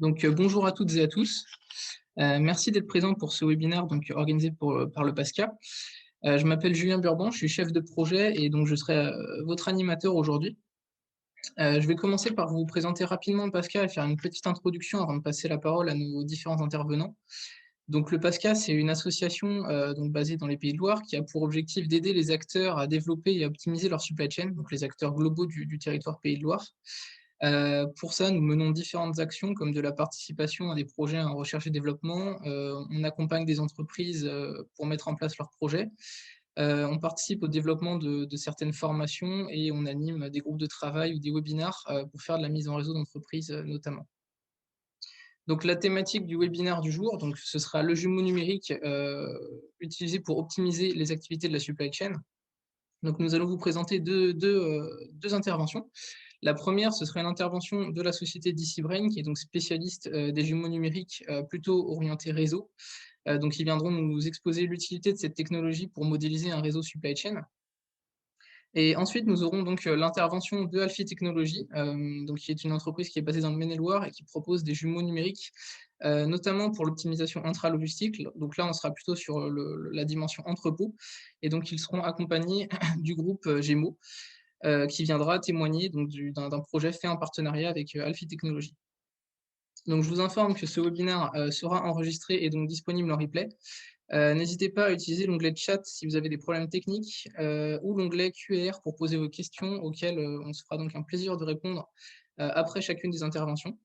Bonjour à toutes et à tous. Merci d'être présent pour ce webinaire organisé par le PASCA. Je m'appelle Julien Burban, je suis chef de projet et donc je serai votre animateur aujourd'hui. Je vais commencer par vous présenter rapidement PASCA et faire une petite introduction avant de passer la parole à nos différents intervenants. Donc le PASCA, c'est une association basée dans les Pays de Loire qui a pour objectif d'aider les acteurs à développer et à optimiser leur supply chain, donc les acteurs globaux du territoire Pays de Loire. Pour ça, nous menons différentes actions comme de la participation à des projets en recherche et développement. On accompagne des entreprises pour mettre en place leurs projets. On participe au développement de certaines formations et on anime des groupes de travail ou des webinars pour faire de la mise en réseau d'entreprises notamment. Donc la thématique du webinaire du jour, ce sera le jumeau numérique utilisé pour optimiser les activités de la supply chain. Donc nous allons vous présenter deux interventions. La première, ce serait une intervention de la société DCBrain, qui est donc spécialiste des jumeaux numériques plutôt orientés réseau. Donc ils viendront nous exposer l'utilité de cette technologie pour modéliser un réseau supply chain. Et ensuite, nous aurons donc l'intervention de Alfie Technologies, qui est une entreprise qui est basée dans le Maine-et-Loire et qui propose des jumeaux numériques, notamment pour l'optimisation intralogistique. Donc là, on sera plutôt sur la dimension entrepôt. Et donc, ils seront accompagnés du groupe Gémeaux, qui viendra témoigner d'un projet fait en partenariat avec Alfie Technologies. Donc, je vous informe que ce webinaire sera enregistré et donc disponible en replay. N'hésitez pas à utiliser l'onglet chat si vous avez des problèmes techniques ou l'onglet Q&R pour poser vos questions auxquelles on se fera donc un plaisir de répondre après chacune des interventions.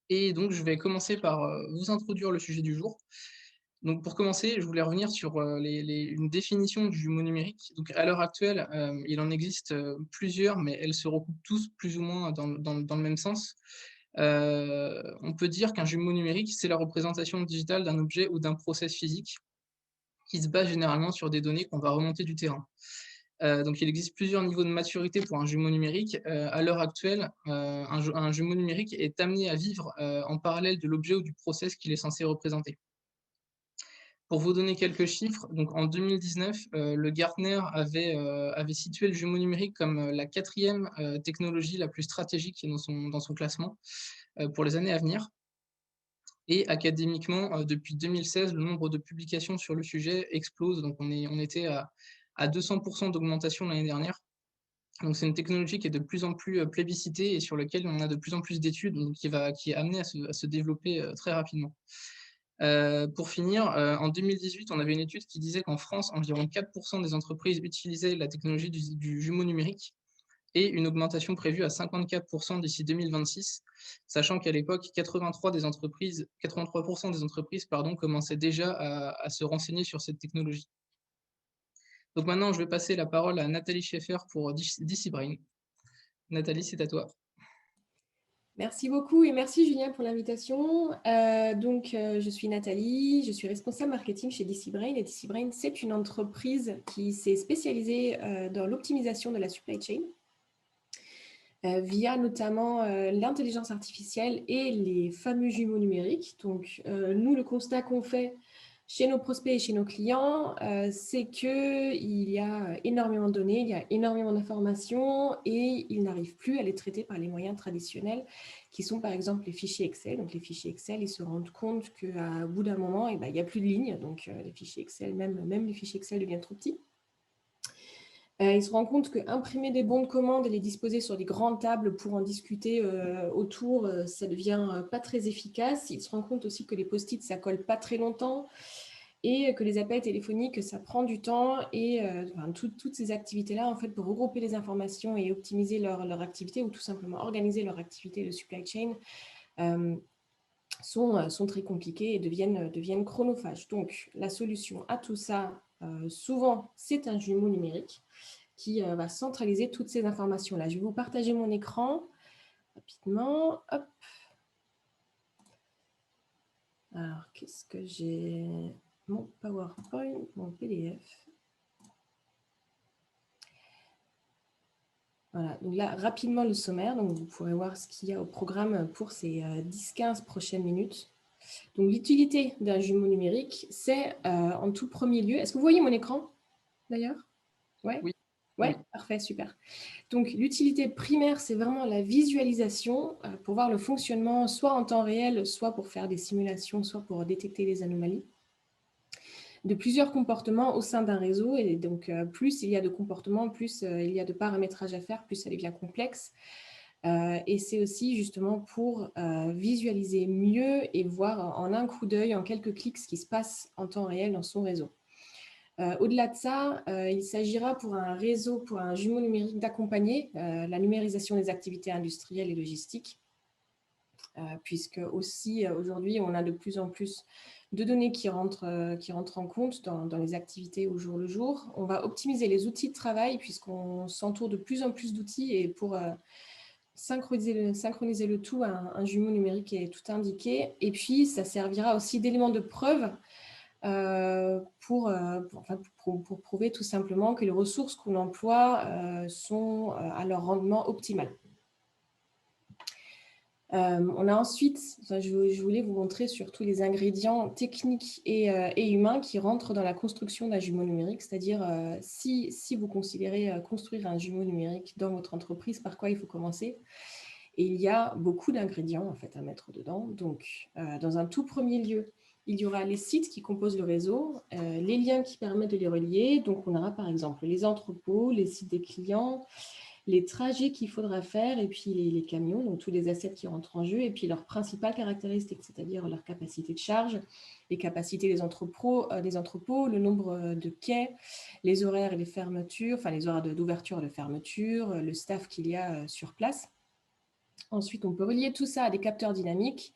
Et donc, je vais commencer par vous introduire le sujet du jour. Donc, pour commencer, je voulais revenir sur une définition du jumeau numérique. Donc, à l'heure actuelle, il en existe plusieurs, mais elles se recoupent tous plus ou moins dans le même sens. On peut dire qu'un jumeau numérique, c'est la représentation digitale d'un objet ou d'un process physique qui se base généralement sur des données qu'on va remonter du terrain. Donc, il existe plusieurs niveaux de maturité pour un jumeau numérique. À l'heure actuelle, un jumeau numérique est amené à vivre en parallèle de l'objet ou du process qu'il est censé représenter. Pour vous donner quelques chiffres, donc en 2019, le Gartner avait situé le jumeau numérique comme la 4e technologie la plus stratégique dans son classement pour les années à venir. Et académiquement, depuis 2016, le nombre de publications sur le sujet explose. Donc on était à 200% d'augmentation l'année dernière. Donc c'est une technologie qui est de plus en plus plébiscitée et sur laquelle on a de plus en plus d'études, qui est amenée à se développer très rapidement. Pour finir, en 2018, on avait une étude qui disait qu'en France, environ 4% des entreprises utilisaient la technologie du jumeau numérique et une augmentation prévue à 54% d'ici 2026, sachant qu'à l'époque, 83% des entreprises commençaient déjà à se renseigner sur cette technologie. Donc maintenant, je vais passer la parole à Nathalie Schaeffer pour DCBrain. Nathalie, c'est à toi. Merci beaucoup et merci Julien pour l'invitation. Je suis Nathalie, je suis responsable marketing chez DCBrain et DCBrain, c'est une entreprise qui s'est spécialisée dans l'optimisation de la supply chain via notamment l'intelligence artificielle et les fameux jumeaux numériques. Donc, nous, le constat qu'on fait chez nos prospects et chez nos clients, c'est qu'il y a énormément de données, il y a énormément d'informations et ils n'arrivent plus à les traiter par les moyens traditionnels qui sont par exemple les fichiers Excel. Donc les fichiers Excel, ils se rendent compte qu'à bout d'un moment, il n'y a plus de lignes. Donc les fichiers Excel, même les fichiers Excel deviennent trop petits. Ils se rendent compte qu'imprimer des bons de commande et les disposer sur des grandes tables pour en discuter autour, ça ne devient pas très efficace. Ils se rendent compte aussi que les post-it, ça ne colle pas très longtemps et que les appels téléphoniques, ça prend du temps. Et toutes ces activités-là, en fait, pour regrouper les informations et optimiser leur activité ou tout simplement organiser leur activité de supply chain, sont très compliquées et deviennent chronophages. Donc, la solution à tout ça, souvent, c'est un jumeau numérique qui va centraliser toutes ces informations-là. Je vais vous partager mon écran rapidement. Hop. Alors, qu'est-ce que j'ai? Mon PowerPoint, mon PDF. Voilà, donc là, rapidement le sommaire. Donc, vous pourrez voir ce qu'il y a au programme pour ces 10-15 prochaines minutes. Donc, l'utilité d'un jumeau numérique, c'est en tout premier lieu. Est-ce que vous voyez mon écran, d'ailleurs? Ouais. Oui. Ouais, parfait, super. Donc, l'utilité primaire, c'est vraiment la visualisation pour voir le fonctionnement, soit en temps réel, soit pour faire des simulations, soit pour détecter les anomalies de plusieurs comportements au sein d'un réseau. Et donc, plus il y a de comportements, plus il y a de paramétrage à faire, plus ça devient complexe. Et c'est aussi justement pour visualiser mieux et voir en un coup d'œil, en quelques clics, ce qui se passe en temps réel dans son réseau. Au-delà de ça, il s'agira pour un réseau, pour un jumeau numérique, d'accompagner la numérisation des activités industrielles et logistiques, puisque aussi aujourd'hui, on a de plus en plus de données qui rentrent en compte dans les activités au jour le jour. On va optimiser les outils de travail, puisqu'on s'entoure de plus en plus d'outils, et pour synchroniser le tout, un jumeau numérique est tout indiqué. Et puis, ça servira aussi d'élément de preuve pour prouver tout simplement que les ressources qu'on emploie sont à leur rendement optimal. On a ensuite, je voulais vous montrer surtout les ingrédients techniques et humains qui rentrent dans la construction d'un jumeau numérique, c'est-à-dire si vous considérez construire un jumeau numérique dans votre entreprise, par quoi il faut commencer. Et il y a beaucoup d'ingrédients en fait à mettre dedans. Donc, dans un tout premier lieu, il y aura les sites qui composent le réseau, les liens qui permettent de les relier. Donc, on aura par exemple les entrepôts, les sites des clients, les trajets qu'il faudra faire, et puis les camions, donc tous les assets qui rentrent en jeu, et puis leurs principales caractéristiques, c'est-à-dire leur capacité de charge, les capacités des entrepôts, le nombre de quais, les horaires et les fermetures, enfin les horaires d'ouverture et de fermeture, le staff qu'il y a sur place. Ensuite, on peut relier tout ça à des capteurs dynamiques,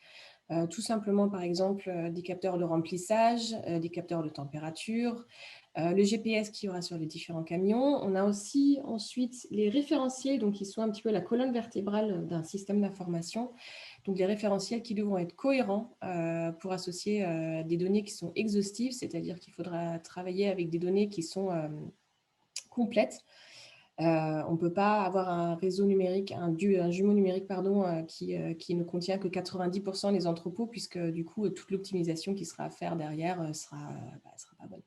tout simplement, par exemple, des capteurs de remplissage, des capteurs de température, le GPS qu'il y aura sur les différents camions. On a aussi ensuite les référentiels, donc qui sont un petit peu la colonne vertébrale d'un système d'information. Donc, les référentiels qui devront être cohérents pour associer des données qui sont exhaustives, c'est-à-dire qu'il faudra travailler avec des données qui sont complètes. On ne peut pas avoir un réseau numérique, un jumeau numérique qui ne contient que 90% des entrepôts, puisque du coup, toute l'optimisation qui sera à faire derrière sera pas bonne.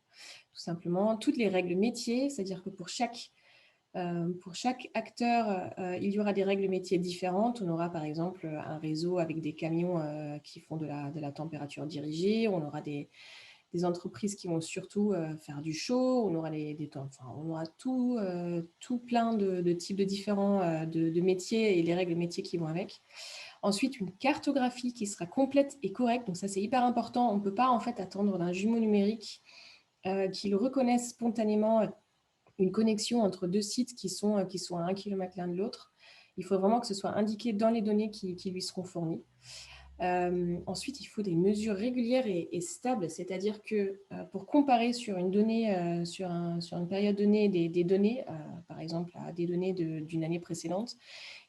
Tout simplement, toutes les règles métiers, c'est-à-dire que pour chaque acteur, il y aura des règles métiers différentes. On aura par exemple un réseau avec des camions qui font de la température dirigée. On aura des entreprises qui vont surtout faire du chaud, on aura on aura tout plein de types de différents de métiers et les règles métiers qui vont avec. Ensuite, une cartographie qui sera complète et correcte. Donc ça, c'est hyper important. On ne peut pas en fait attendre d'un jumeau numérique qu'il reconnaisse spontanément une connexion entre deux sites qui sont à 1 kilomètre l'un de l'autre. Il faut vraiment que ce soit indiqué dans les données qui lui seront fournies. Ensuite, il faut des mesures régulières et stables, c'est-à-dire que pour comparer sur une donnée, sur une période donnée des données, par exemple des données d'une année précédente,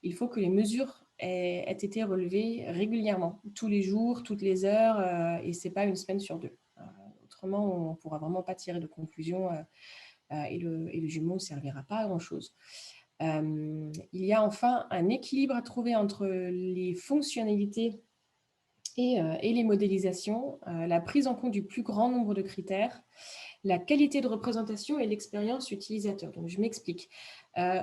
il faut que les mesures aient été relevées régulièrement, tous les jours, toutes les heures, et ce n'est pas une semaine sur deux. Autrement, on ne pourra vraiment pas tirer de conclusion et le jumeau ne servira pas à grand-chose. Il y a enfin un équilibre à trouver entre les fonctionnalités et les modélisations, la prise en compte du plus grand nombre de critères, la qualité de représentation et l'expérience utilisateur. Donc, je m'explique.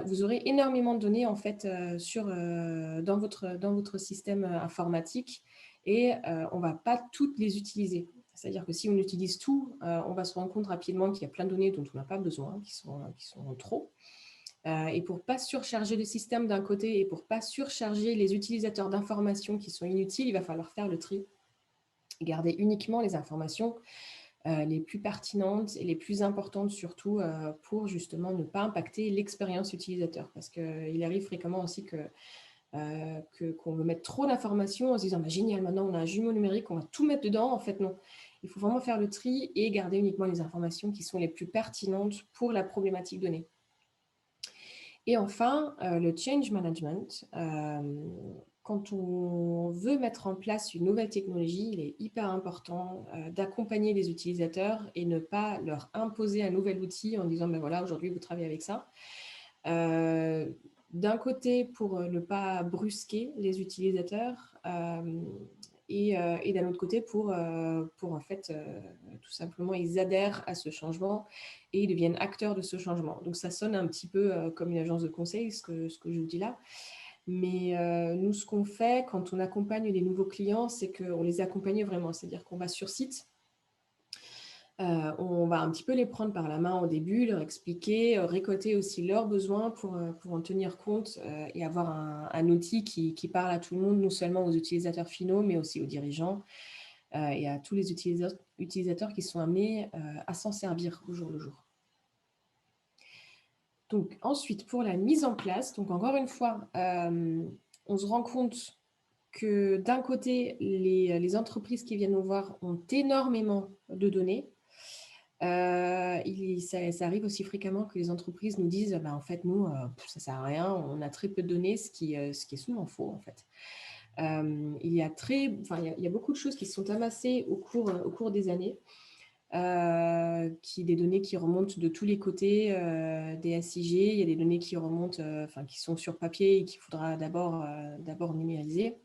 Vous aurez énormément de données en fait dans votre système informatique et on ne va pas toutes les utiliser. C'est-à-dire que si on utilise tout, on va se rendre compte rapidement qu'il y a plein de données dont on n'a pas besoin, qui sont trop. Et pour ne pas surcharger le système d'un côté et pour ne pas surcharger les utilisateurs d'informations qui sont inutiles, il va falloir faire le tri et garder uniquement les informations les plus pertinentes et les plus importantes, surtout pour justement ne pas impacter l'expérience utilisateur. Parce qu'il arrive fréquemment aussi qu'on veut mettre trop d'informations en se disant génial, maintenant on a un jumeau numérique, on va tout mettre dedans. En fait, non. Il faut vraiment faire le tri et garder uniquement les informations qui sont les plus pertinentes pour la problématique donnée. Et enfin, le change management. Quand on veut mettre en place une nouvelle technologie, il est hyper important d'accompagner les utilisateurs et ne pas leur imposer un nouvel outil en disant voilà, aujourd'hui vous travaillez avec ça. D'un côté, pour ne pas brusquer les utilisateurs, et d'un autre côté pour en fait, tout simplement, ils adhèrent à ce changement et ils deviennent acteurs de ce changement. Donc, ça sonne un petit peu comme une agence de conseil, ce que je vous dis là. Mais nous, ce qu'on fait quand on accompagne des nouveaux clients, c'est qu'on les accompagne vraiment. C'est-à-dire qu'on va sur site, on va un petit peu les prendre par la main au début, leur expliquer, récolter aussi leurs besoins pour en tenir compte et avoir un outil qui parle à tout le monde, non seulement aux utilisateurs finaux, mais aussi aux dirigeants et à tous les utilisateurs qui sont amenés à s'en servir au jour le jour. Donc ensuite, pour la mise en place, donc encore une fois, on se rend compte que d'un côté, les entreprises qui viennent nous voir ont énormément de données. Ça arrive aussi fréquemment que les entreprises nous disent bah, en fait, nous, ça ne sert à rien, on a très peu de données, ce qui est souvent faux en fait. Il y a beaucoup de choses qui se sont amassées au cours des années, des données qui remontent de tous les côtés des SIG. Il y a des données qui remontent, qui sont sur papier et qu'il faudra d'abord numériser.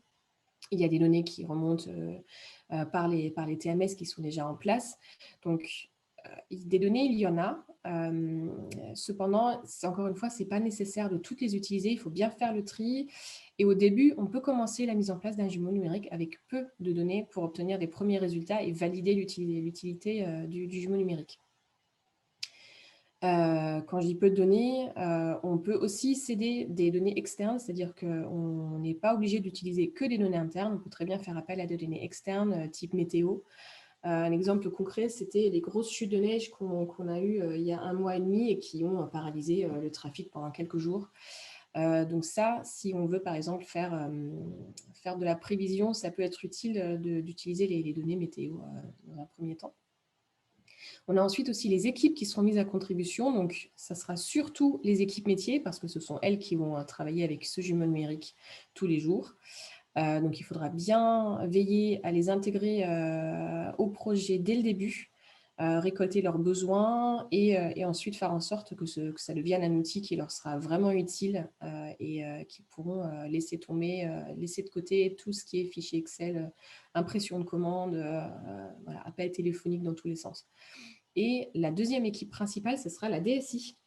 Il y a des données qui remontent par les TMS qui sont déjà en place. Donc, des données, il y en a. Cependant, encore une fois, ce n'est pas nécessaire de toutes les utiliser. Il faut bien faire le tri. Et au début, on peut commencer la mise en place d'un jumeau numérique avec peu de données pour obtenir des premiers résultats et valider l'utilité du jumeau numérique. Quand je dis peu de données, on peut aussi céder des données externes, c'est-à-dire qu'on n'est pas obligé d'utiliser que des données internes. On peut très bien faire appel à des données externes, type météo. Un exemple concret, c'était les grosses chutes de neige qu'on a eues il y a 1 mois et demi et qui ont paralysé le trafic pendant quelques jours. Donc ça, si on veut par exemple faire de la prévision, ça peut être utile d'utiliser les données météo dans un premier temps. On a ensuite aussi les équipes qui seront mises à contribution. Donc, ça sera surtout les équipes métiers parce que ce sont elles qui vont travailler avec ce jumeau numérique tous les jours. Donc, il faudra bien veiller à les intégrer au projet dès le début, récolter leurs besoins et ensuite faire en sorte que ça devienne un outil qui leur sera vraiment utile et qu'ils pourront laisser de côté tout ce qui est fichier Excel, impression de commande, appel téléphonique dans tous les sens. Et la deuxième équipe principale, ce sera la DSI.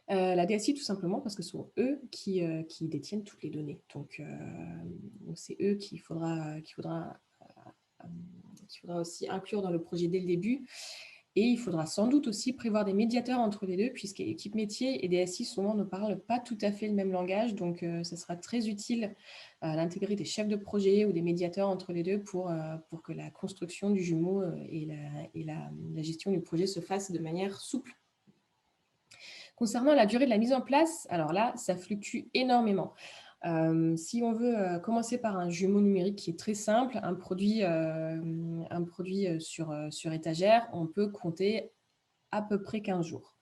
La DSI, tout simplement parce que ce sont eux qui détiennent toutes les données. Donc c'est eux qu'il faudra aussi inclure dans le projet dès le début. Et il faudra sans doute aussi prévoir des médiateurs entre les deux, puisque équipe métier et DSI souvent ne parlent pas tout à fait le même langage. Donc, ce sera très utile d'intégrer des chefs de projet ou des médiateurs entre les deux pour que la construction du jumeau et la gestion du projet se fasse de manière souple. Concernant la durée de la mise en place, alors là, ça fluctue énormément. Si on veut commencer par un jumeau numérique qui est très simple, un produit sur étagère, on peut compter à peu près 15 jours.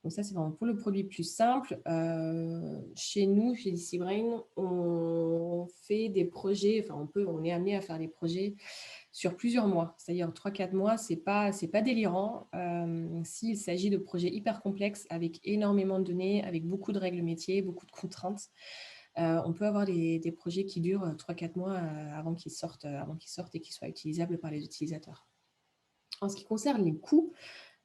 Donc ça, c'est vraiment pour le produit plus simple. Chez nous, chez DCBrain, on fait des projets, on est amené à faire des projets sur plusieurs mois, c'est-à-dire 3-4 mois, c'est pas délirant. S'il s'agit de projets hyper complexes avec énormément de données, avec beaucoup de règles métiers, beaucoup de contraintes, on peut avoir des projets qui durent 3-4 mois avant qu'ils sortent et qu'ils soient utilisables par les utilisateurs. En ce qui concerne les coûts,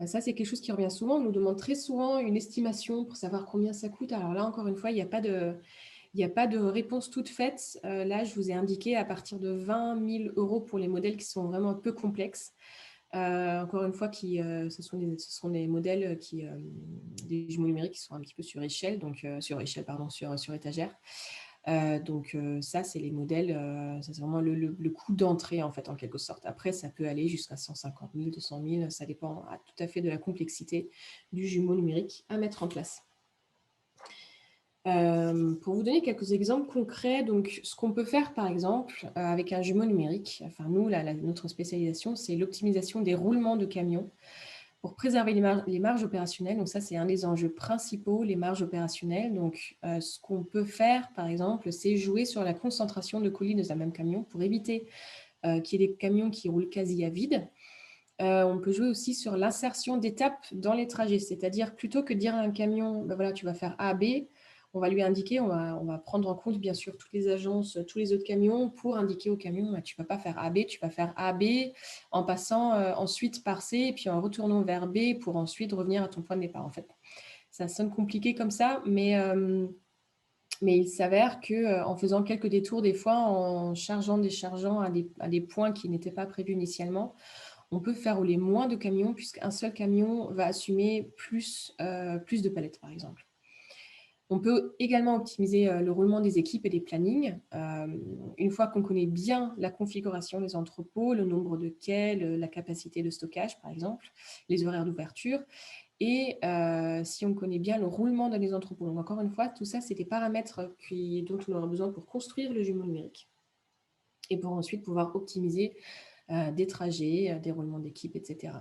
ça, c'est quelque chose qui revient souvent. On nous demande très souvent une estimation pour savoir combien ça coûte. Alors là, encore une fois, il n'y a pas de réponse toute faite. Là, je vous ai indiqué à partir de 20 000 € pour les modèles qui sont vraiment un peu complexes. Encore une fois, ce sont des modèles des jumeaux numériques qui sont un petit peu sur échelle, donc sur étagère. Donc ça, c'est les modèles, ça c'est vraiment le coût d'entrée en fait, en quelque sorte. Après, ça peut aller jusqu'à 150 000, 200 000, ça dépend tout à fait de la complexité du jumeau numérique à mettre en place. Pour vous donner quelques exemples concrets, donc ce qu'on peut faire par exemple avec un jumeau numérique, nous, notre spécialisation, c'est l'optimisation des roulements de camions pour préserver les marges opérationnelles. Donc ça, c'est un des enjeux principaux, les marges opérationnelles. Donc ce qu'on peut faire par exemple, c'est jouer sur la concentration de colis dans un même camion pour éviter qu'il y ait des camions qui roulent quasi à vide. On peut jouer aussi sur l'insertion d'étapes dans les trajets, c'est-à-dire plutôt que de dire à un camion, tu vas faire A, B, on va lui indiquer, on va prendre en compte bien sûr toutes les agences, tous les autres camions pour indiquer au camion, tu ne vas pas faire AB, tu vas faire AB en passant ensuite par C et puis en retournant vers B pour ensuite revenir à ton point de départ en fait. Ça sonne compliqué comme ça, mais il s'avère qu'en faisant quelques détours des fois, en chargeant, déchargeant à des points qui n'étaient pas prévus initialement, on peut faire rouler moins de camions puisqu'un seul camion va assumer plus de palettes, par exemple. On peut également optimiser le roulement des équipes et des plannings. Une fois qu'on connaît bien la configuration des entrepôts, le nombre de quais, la capacité de stockage, par exemple, les horaires d'ouverture, et si on connaît bien le roulement dans les entrepôts. Donc, encore une fois, tout ça, c'est des paramètres dont on aura besoin pour construire le jumeau numérique et pour ensuite pouvoir optimiser des trajets, des roulements d'équipe, etc.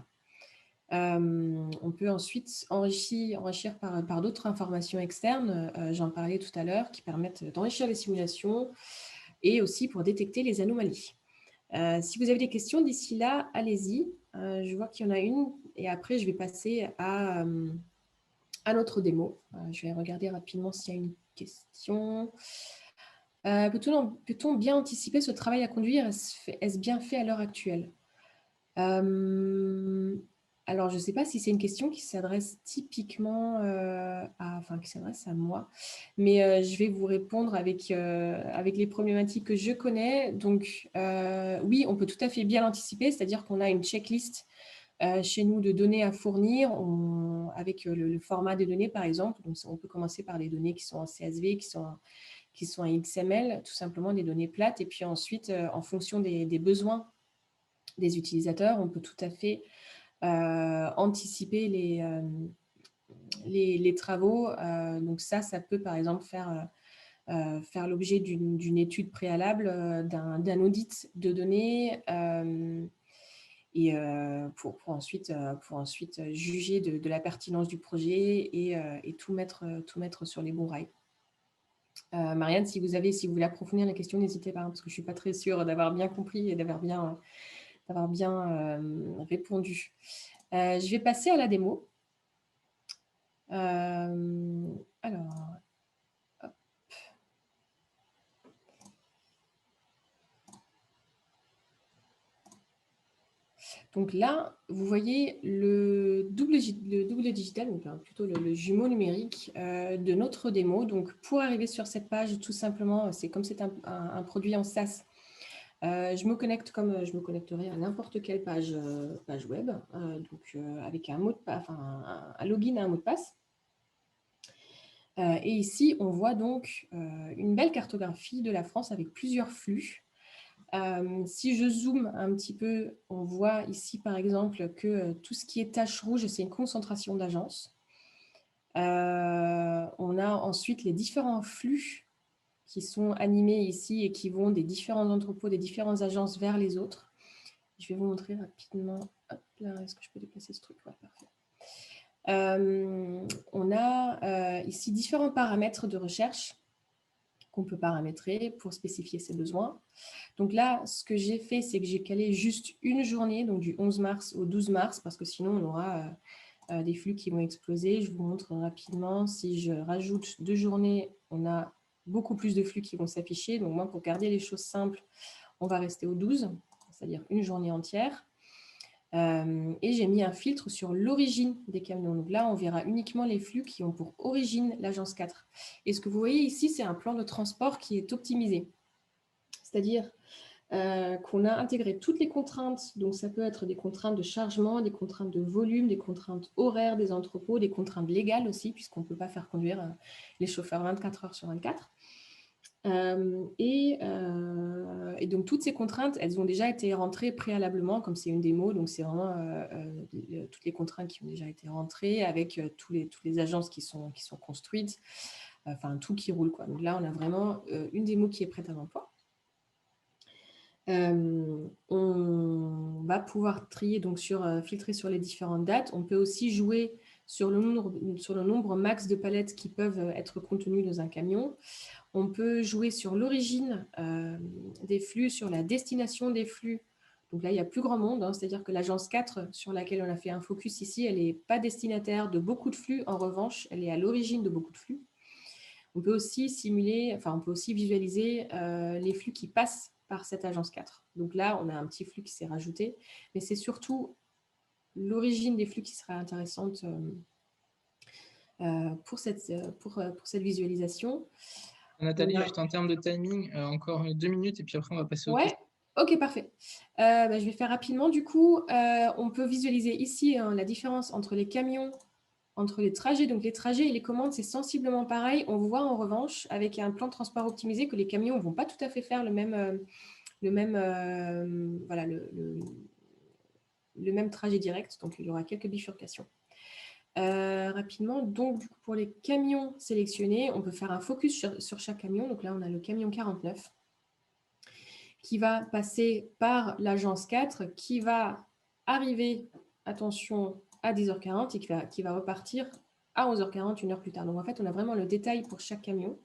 On peut ensuite enrichir par d'autres informations externes, j'en parlais tout à l'heure, qui permettent d'enrichir les simulations et aussi pour détecter les anomalies. Si vous avez des questions d'ici là, allez-y. Je vois qu'il y en a une et après, je vais passer à notre démo. Je vais regarder rapidement s'il y a une question. Peut-on bien anticiper ce travail à conduire? Est-ce bien fait à l'heure actuelle? Alors, je ne sais pas si c'est une question qui s'adresse typiquement qui s'adresse à moi, mais je vais vous répondre avec les problématiques que je connais. Donc, oui, on peut tout à fait bien l'anticiper, c'est-à-dire qu'on a une checklist chez nous de données à fournir avec le format des données, par exemple. Donc, on peut commencer par des données qui sont en CSV, qui sont en XML, tout simplement des données plates. Et puis ensuite, en fonction des besoins des utilisateurs, on peut tout à fait anticiper les travaux. Donc ça peut par exemple faire l'objet d'une étude préalable, d'un audit de données et pour ensuite juger de la pertinence du projet et tout mettre sur les bons rails. Marianne, si vous voulez approfondir la question, n'hésitez pas, parce que je ne suis pas très sûre d'avoir bien compris et d'avoir bien répondu. Je vais passer à la démo. Alors, hop. Donc là, vous voyez le double digital, donc plutôt le jumeau numérique de notre démo. Donc pour arriver sur cette page, tout simplement, c'est comme c'est un produit en SaaS. Je me connecte comme je me connecterai à n'importe quelle page web, donc avec un login et un mot de passe. Et ici, on voit donc une belle cartographie de la France avec plusieurs flux. Si je zoome un petit peu, on voit ici, par exemple, que tout ce qui est tache rouge, c'est une concentration d'agences. On a ensuite les différents flux qui sont animés ici et qui vont des différents entrepôts, des différentes agences vers les autres. Je vais vous montrer rapidement. Hop là, est-ce que je peux déplacer ce truc? Ouais, parfait. On a ici différents paramètres de recherche qu'on peut paramétrer pour spécifier ses besoins. Donc là, ce que j'ai fait, c'est que j'ai calé juste une journée, donc du 11 mars au 12 mars, parce que sinon, on aura des flux qui vont exploser. Je vous montre rapidement. Si je rajoute 2 journées, on a beaucoup plus de flux qui vont s'afficher. Donc moi, pour garder les choses simples, on va rester au 12, c'est-à-dire une journée entière. Et j'ai mis un filtre sur l'origine des camions. Donc là, on verra uniquement les flux qui ont pour origine l'agence 4. Et ce que vous voyez ici, c'est un plan de transport qui est optimisé. C'est-à-dire qu'on a intégré toutes les contraintes. Donc ça peut être des contraintes de chargement, des contraintes de volume, des contraintes horaires des entrepôts, des contraintes légales aussi, puisqu'on ne peut pas faire conduire les chauffeurs 24 heures sur 24. Et donc, toutes ces contraintes, elles ont déjà été rentrées préalablement, comme c'est une démo, donc c'est vraiment toutes les contraintes qui ont déjà été rentrées avec toutes les agences qui sont construites, enfin tout qui roule, quoi. Donc là, on a vraiment une démo qui est prête à l'emploi. On va pouvoir trier, donc filtrer sur les différentes dates. On peut aussi jouer sur le nombre max de palettes qui peuvent être contenues dans un camion. On peut jouer sur l'origine des flux, sur la destination des flux. Donc là, il y a plus grand monde, hein, c'est-à-dire que l'agence 4 sur laquelle on a fait un focus ici, elle n'est pas destinataire de beaucoup de flux. En revanche, elle est à l'origine de beaucoup de flux. On peut aussi simuler, enfin, on peut aussi visualiser les flux qui passent par cette agence 4. Donc là, on a un petit flux qui s'est rajouté, mais c'est surtout l'origine des flux qui sera intéressante pour cette visualisation. Nathalie, juste en termes de timing, encore 2 minutes et puis après on va passer aux Ouais, questions. ok, parfait. Je vais faire rapidement. Du coup, on peut visualiser ici la différence entre les camions, entre les trajets. Donc les trajets et les commandes, c'est sensiblement pareil. On voit en revanche, avec un plan de transport optimisé, que les camions ne vont pas tout à fait faire le même voilà, le même trajet direct. Donc il y aura quelques bifurcations. Rapidement, donc du coup, pour les camions sélectionnés, on peut faire un focus sur chaque camion. Donc là, on a le camion 49 qui va passer par l'agence 4, qui va arriver, attention, à 10h40 et qui va repartir à 11h40, une heure plus tard. Donc en fait, on a vraiment le détail pour chaque camion.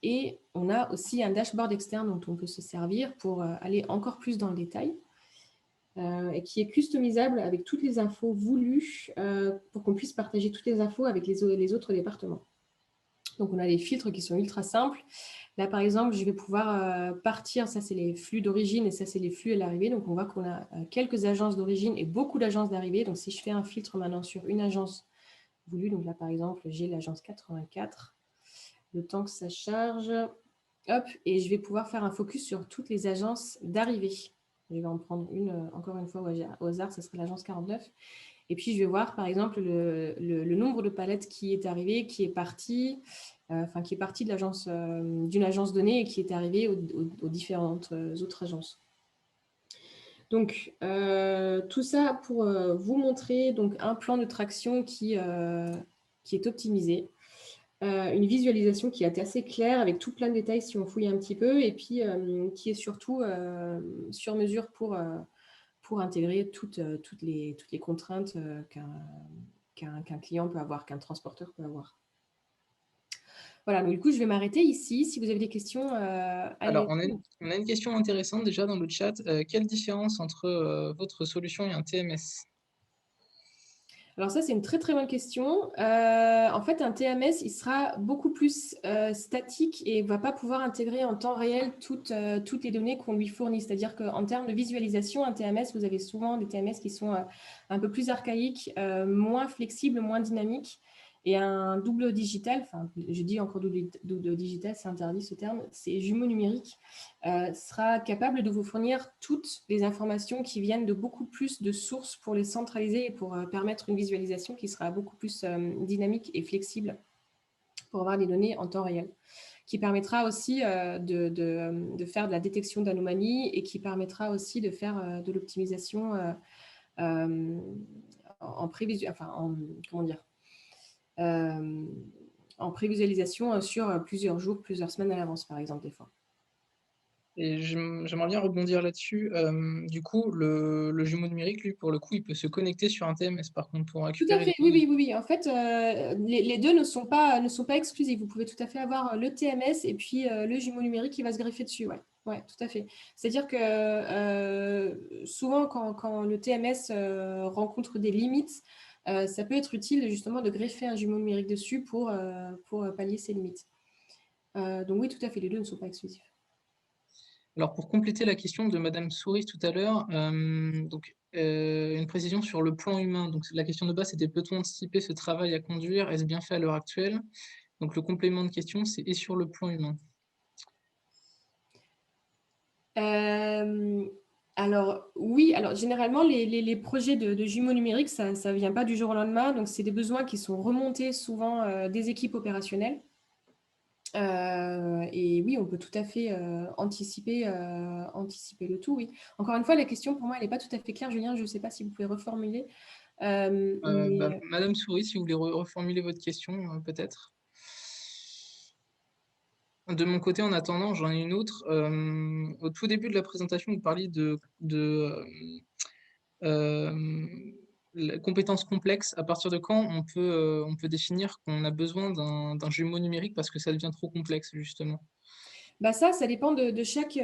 Et on a aussi un dashboard externe dont on peut se servir pour aller encore plus dans le détail. Et qui est customisable avec toutes les infos voulues pour qu'on puisse partager toutes les infos avec les autres départements. Donc, on a des filtres qui sont ultra simples. Là, par exemple, je vais pouvoir partir, ça c'est les flux d'origine et ça c'est les flux à l'arrivée. Donc, on voit qu'on a quelques agences d'origine et beaucoup d'agences d'arrivée. Donc, si je fais un filtre maintenant sur une agence voulue, donc là, par exemple, j'ai l'agence 84, le temps que ça charge, hop, et je vais pouvoir faire un focus sur toutes les agences d'arrivée. Je vais en prendre une, encore une fois, au hasard, ça serait l'agence 49. Et puis, je vais voir, par exemple, le nombre de palettes qui est arrivé, qui est parti, qui est parti de l'agence, d'une agence donnée et qui est arrivé aux différentes autres agences. Donc, tout ça pour vous montrer donc, un plan de traction qui est optimisé. Une visualisation qui est assez claire avec tout plein de détails si on fouille un petit peu et puis qui est surtout sur mesure pour intégrer toutes les contraintes qu'un client peut avoir, qu'un transporteur peut avoir. Voilà, donc du coup, je vais m'arrêter ici. Si vous avez des questions, Alors, allez. on a une question intéressante déjà dans le chat. Quelle différence entre votre solution et un TMS? Alors ça, c'est une très, très bonne question. En fait, un TMS, il sera beaucoup plus statique et ne va pas pouvoir intégrer en temps réel toutes les données qu'on lui fournit. C'est-à-dire qu'en termes de visualisation, un TMS, vous avez souvent des TMS qui sont un peu plus archaïques, moins flexibles, moins dynamiques. Et un double digital, enfin, je dis encore double digital, c'est interdit ce terme, c'est jumeau numérique, sera capable de vous fournir toutes les informations qui viennent de beaucoup plus de sources pour les centraliser et pour permettre une visualisation qui sera beaucoup plus dynamique et flexible pour avoir des données en temps réel, qui permettra aussi de faire de la détection d'anomalies et qui permettra aussi de faire de l'optimisation en prévisualisation sur plusieurs jours, plusieurs semaines à l'avance, par exemple, des fois. Et j'aimerais bien rebondir là-dessus. Du coup, le jumeau numérique, lui, pour le coup, il peut se connecter sur un TMS, par contre, pour Tout à récupérer fait, les données. oui. En fait, les deux ne sont pas exclusifs. Vous pouvez tout à fait avoir le TMS et puis le jumeau numérique qui va se greffer dessus. Ouais, tout à fait. C'est-à-dire que souvent, quand le TMS rencontre des limites, ça peut être utile justement de greffer un jumeau numérique dessus pour pallier ces limites. Donc oui, tout à fait, les deux ne sont pas exclusifs. Alors, pour compléter la question de Madame Souris tout à l'heure, une précision sur le plan humain. Donc, la question de base, c'était peut-on anticiper ce travail à conduire? Est-ce bien fait à l'heure actuelle? Donc, le complément de question, c'est et sur le plan humain. Alors oui, alors généralement les projets de jumeaux numériques, ça ne vient pas du jour au lendemain, donc c'est des besoins qui sont remontés souvent des équipes opérationnelles. Et oui, on peut tout à fait anticiper le tout, oui. Encore une fois, la question pour moi, elle n'est pas tout à fait claire, Julien, je ne sais pas si vous pouvez reformuler. Madame Souris, si vous voulez reformuler votre question, peut-être. De mon côté, en attendant, j'en ai une autre. Au tout début de la présentation, vous parliez euh, la compétences complexes. À partir de quand on peut définir qu'on a besoin d'un jumeau numérique parce que ça devient trop complexe, justement? Bah ça dépend de chaque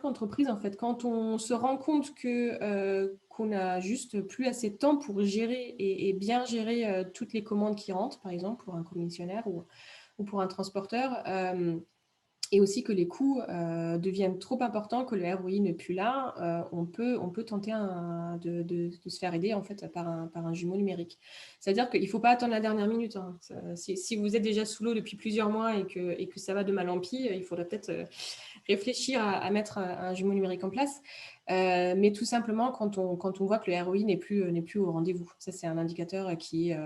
entreprise en fait. Quand on se rend compte qu'on a juste plus assez de temps pour gérer et bien gérer toutes les commandes qui rentrent, par exemple pour un commissionnaire ou pour un transporteur. Et aussi que les coûts deviennent trop importants, que le ROI n'est plus là, on peut tenter de se faire aider en fait par un jumeau numérique. C'est-à-dire qu'il ne faut pas attendre la dernière minute, hein. Si vous êtes déjà sous l'eau depuis plusieurs mois et que ça va de mal en pis, il faudrait peut-être réfléchir à mettre un jumeau numérique en place. Mais tout simplement, quand on voit que le ROI n'est plus au rendez-vous. Ça, c'est un indicateur qui est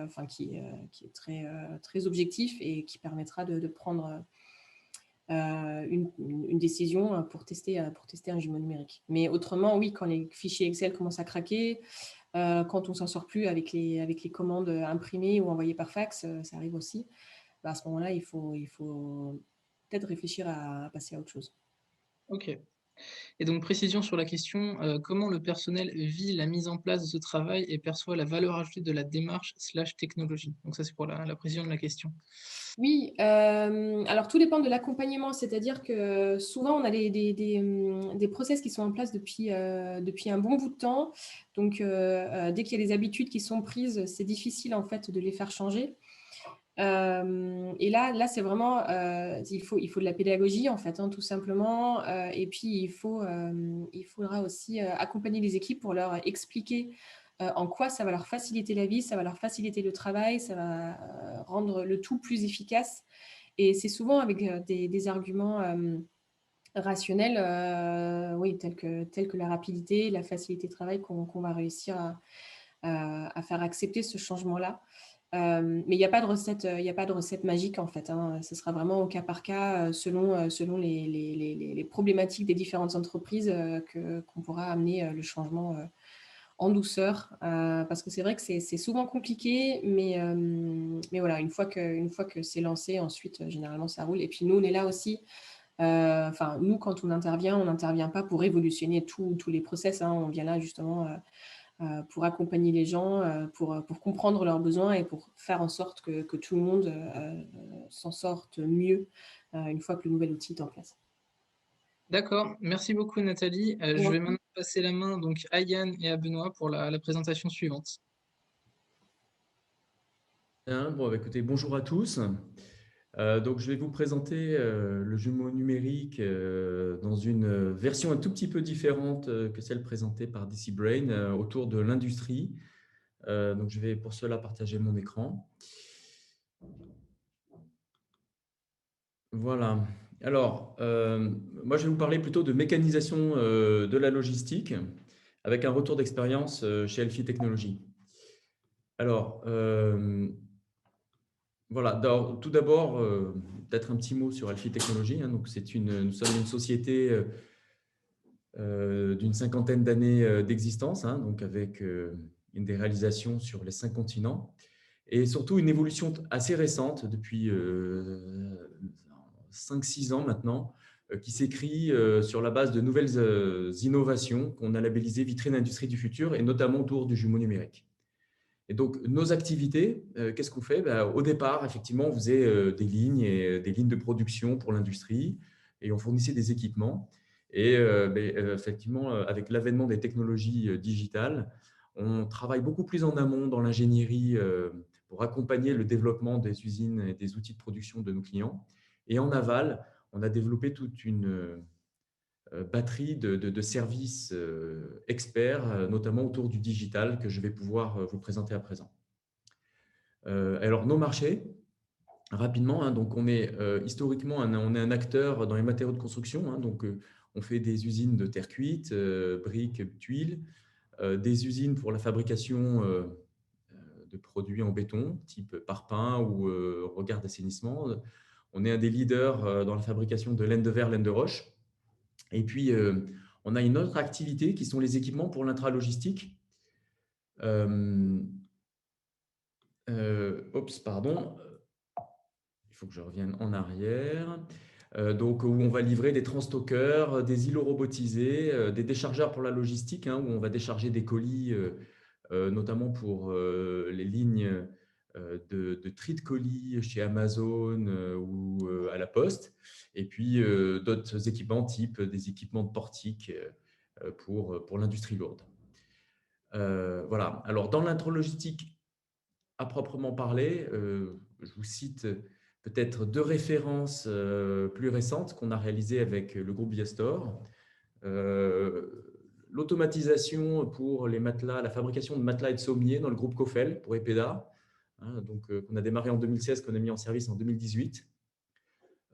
très objectif et qui permettra de prendre une décision pour tester un jumeau numérique. Mais autrement, oui, quand les fichiers Excel commencent à craquer, quand on s'en sort plus avec les commandes imprimées ou envoyées par fax, ça arrive aussi. Bah, à ce moment-là, il faut peut-être réfléchir à passer à autre chose. Ok. Et donc, précision sur la question, comment le personnel vit la mise en place de ce travail et perçoit la valeur ajoutée de la démarche / technologie? Donc ça, c'est pour la précision de la question. Oui, alors tout dépend de l'accompagnement, c'est-à-dire que souvent on a des process qui sont en place depuis un bon bout de temps. Donc dès qu'il y a des habitudes qui sont prises, c'est difficile en fait de les faire changer. Et là c'est vraiment, il faut de la pédagogie en fait, hein, tout simplement. Et puis il faudra aussi accompagner les équipes pour leur expliquer en quoi ça va leur faciliter la vie, ça va leur faciliter le travail, ça va rendre le tout plus efficace. Et c'est souvent avec des arguments rationnels, oui, tels que la rapidité, la facilité de travail qu'on va réussir à faire accepter ce changement-là. Mais il n'y a pas de recette, il n'y a pas de recette magique en fait, hein. Ce sera vraiment au cas par cas, selon les problématiques des différentes entreprises, qu'on pourra amener le changement en douceur, parce que c'est vrai que c'est souvent compliqué, mais voilà, une fois que c'est lancé, ensuite, généralement, ça roule. Et puis nous, on est là aussi. Enfin, nous, quand on n'intervient pas pour révolutionner tous les process, hein. On vient là justement pour accompagner les gens, pour comprendre leurs besoins et pour faire en sorte que tout le monde s'en sorte mieux une fois que le nouvel outil est en place. D'accord, merci beaucoup Nathalie. Je vais maintenant passer la main donc à Yann et à Benoît pour la présentation suivante. Bien, bon, bah, écoutez, bonjour à tous. Donc, je vais vous présenter le jumeau numérique dans une version un tout petit peu différente que celle présentée par DC Brain autour de l'industrie. Donc, je vais pour cela partager mon écran. Voilà. Alors, moi, je vais vous parler plutôt de mécanisation de la logistique avec un retour d'expérience chez Elfi Technologies. Alors, voilà, tout d'abord, peut-être un petit mot sur Alfie Technologies, hein. Donc, nous sommes une société d'une cinquantaine d'années d'existence, hein, donc avec des réalisations sur les 5 continents et surtout une évolution assez récente depuis 5-6 ans maintenant, qui s'écrit sur la base de nouvelles innovations qu'on a labellisées vitrine industrie du futur et notamment autour du jumeau numérique. Et donc, nos activités, qu'est-ce qu'on fait? Au départ, effectivement, on faisait des lignes et des lignes de production pour l'industrie et on fournissait des équipements. Et effectivement, avec l'avènement des technologies digitales, on travaille beaucoup plus en amont dans l'ingénierie pour accompagner le développement des usines et des outils de production de nos clients. Et en aval, on a développé toute une batterie de services experts, notamment autour du digital, que je vais pouvoir vous présenter à présent. Alors, nos marchés, rapidement, hein, donc on est historiquement on est un acteur dans les matériaux de construction, hein, donc on fait des usines de terre cuite, briques, tuiles, des usines pour la fabrication de produits en béton, type parpaing ou regard d'assainissement. On est un des leaders dans la fabrication de laine de verre, laine de roche. Et puis, on a une autre activité qui sont les équipements pour l'intralogistique. Pardon. Il faut que je revienne en arrière. Donc, où on va livrer des transstockers, des îlots robotisés, des déchargeurs pour la logistique, hein, où on va décharger des colis, notamment pour les lignes de tri de colis chez Amazon ou à la Poste. Et puis, d'autres équipements type des équipements de portique pour l'industrie lourde. Voilà. Alors, dans l'intralogistique à proprement parler, je vous cite peut-être 2 références plus récentes qu'on a réalisées avec le groupe Viastor. L'automatisation pour les matelas, la fabrication de matelas et de sommiers dans le groupe Cofel pour EPEDA, hein, qu'on a démarré en 2016, qu'on a mis en service en 2018.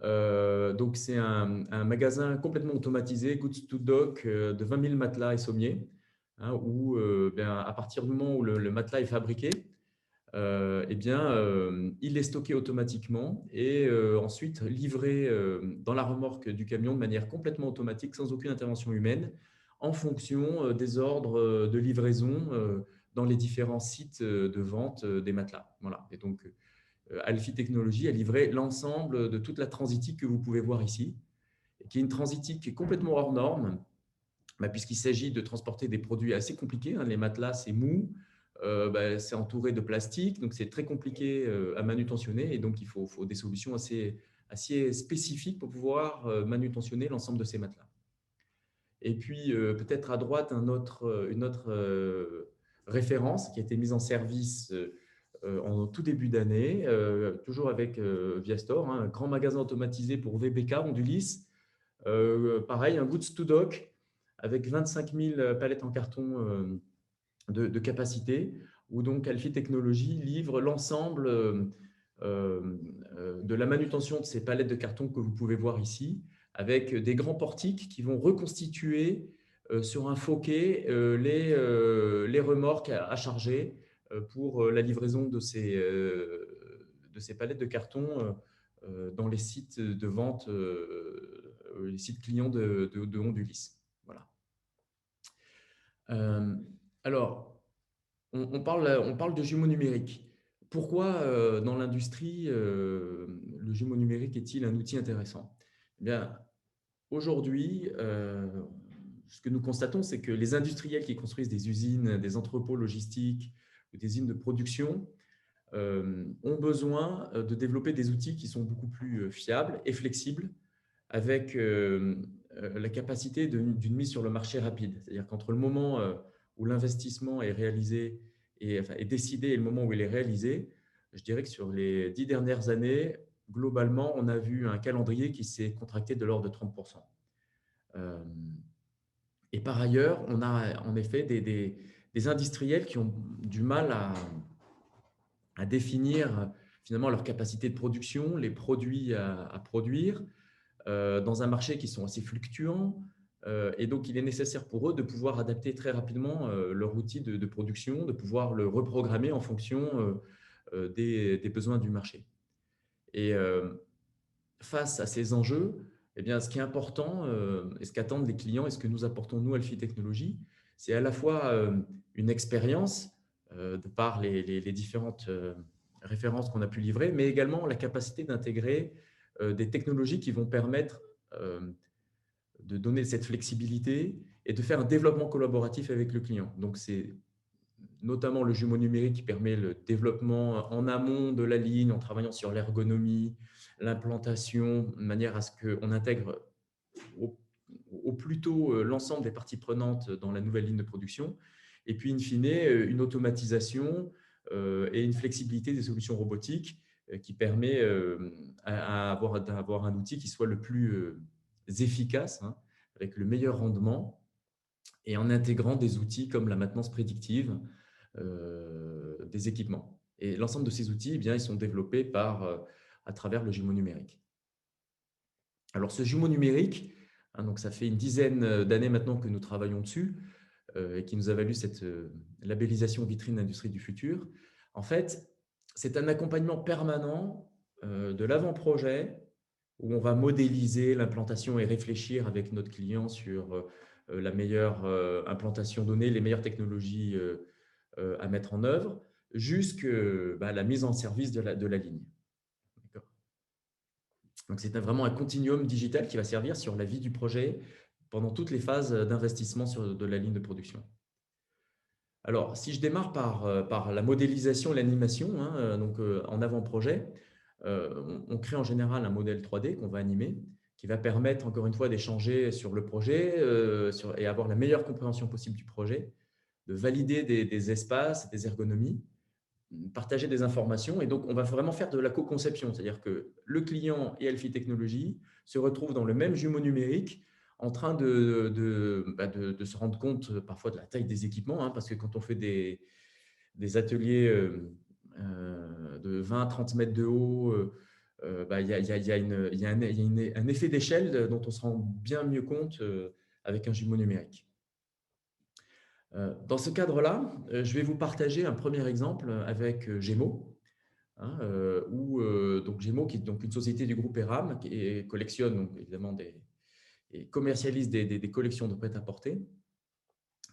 Donc, c'est un magasin complètement automatisé, Goods to Dock, de 20 000 matelas et sommiers, hein, où à partir du moment où le matelas est fabriqué, il est stocké automatiquement et ensuite livré dans la remorque du camion de manière complètement automatique, sans aucune intervention humaine, en fonction des ordres de livraison dans les différents sites de vente des matelas. Voilà. Et donc, Alfie Technologies a livré l'ensemble de toute la transitique que vous pouvez voir ici, qui est une transitique qui est complètement hors norme, puisqu'il s'agit de transporter des produits assez compliqués. Hein. Les matelas, c'est mou, c'est entouré de plastique, donc c'est très compliqué à manutentionner, et donc il faut des solutions assez spécifiques pour pouvoir manutentionner l'ensemble de ces matelas. Et puis, peut-être à droite, une autre référence qui a été mise en service en tout début d'année, toujours avec Viastor, hein, un grand magasin automatisé pour VBK, Ondulis. Pareil, un Goods to Dock avec 25 000 palettes en carton de capacité, où donc Alfie Technologies livre l'ensemble de la manutention de ces palettes de carton que vous pouvez voir ici, avec des grands portiques qui vont reconstituer sur un foquet les remorques à charger pour la livraison de ces palettes de carton dans les sites de vente, les sites clients de Ondulis. Voilà. Alors, on parle de jumeaux numériques. Pourquoi dans l'industrie, le jumeau numérique est-il un outil intéressant? Eh bien, aujourd'hui, ce que nous constatons, c'est que les industriels qui construisent des usines, des entrepôts logistiques ou des usines de production ont besoin de développer des outils qui sont beaucoup plus fiables et flexibles, avec la capacité d'une mise sur le marché rapide. C'est-à-dire qu'entre le moment où l'investissement est réalisé est décidé et le moment où il est réalisé, je dirais que sur les 10 dernières années, globalement, on a vu un calendrier qui s'est contracté de l'ordre de 30%. Et par ailleurs, on a en effet des industriels qui ont du mal à définir finalement leur capacité de production, les produits à produire, dans un marché qui sont assez fluctuants. Et donc, il est nécessaire pour eux de pouvoir adapter très rapidement leur outil de production, de pouvoir le reprogrammer en fonction des besoins du marché. Et face à ces enjeux, eh bien, ce qui est important et ce qu'attendent les clients et ce que nous apportons, nous, Alfie Technologies, c'est à la fois une expérience de par les différentes références qu'on a pu livrer, mais également la capacité d'intégrer des technologies qui vont permettre de donner cette flexibilité et de faire un développement collaboratif avec le client. Donc, c'est notamment le jumeau numérique qui permet le développement en amont de la ligne, en travaillant sur l'ergonomie, l'implantation, de manière à ce qu'on intègre au plus tôt l'ensemble des parties prenantes dans la nouvelle ligne de production. Et puis, in fine, une automatisation et une flexibilité des solutions robotiques qui permet d'avoir un outil qui soit le plus efficace, hein, avec le meilleur rendement, et en intégrant des outils comme la maintenance prédictive des équipements. Et l'ensemble de ces outils, eh bien, ils sont développés à travers le jumeau numérique. Alors, ce jumeau numérique, hein, donc ça fait une dizaine d'années maintenant que nous travaillons dessus, et qui nous a valu cette labellisation vitrine industrie du futur. En fait, c'est un accompagnement permanent de l'avant-projet, où on va modéliser l'implantation et réfléchir avec notre client sur la meilleure implantation donnée, les meilleures technologies à mettre en œuvre, jusqu'à la mise en service de la ligne. Donc, c'est vraiment un continuum digital qui va servir sur la vie du projet pendant toutes les phases d'investissement de la ligne de production. Alors, si je démarre par la modélisation et l'animation, hein, donc en avant-projet, on crée en général un modèle 3D qu'on va animer, qui va permettre, encore une fois, d'échanger sur le projet et avoir la meilleure compréhension possible du projet. valider des espaces, des ergonomies, partager des informations. Et donc, on va vraiment faire de la co-conception, c'est-à-dire que le client et Alfie Technologies se retrouvent dans le même jumeau numérique en train de se rendre compte parfois de la taille des équipements, hein, parce que quand on fait des ateliers de 20-30 mètres de haut, il y a un effet d'échelle dont on se rend bien mieux compte avec un jumeau numérique. Dans ce cadre-là, je vais vous partager un premier exemple avec Gémeaux, hein, donc Gémeaux, qui est donc une société du groupe ERAM, qui collectionne donc, évidemment et commercialise des collections de prêt-à-porter.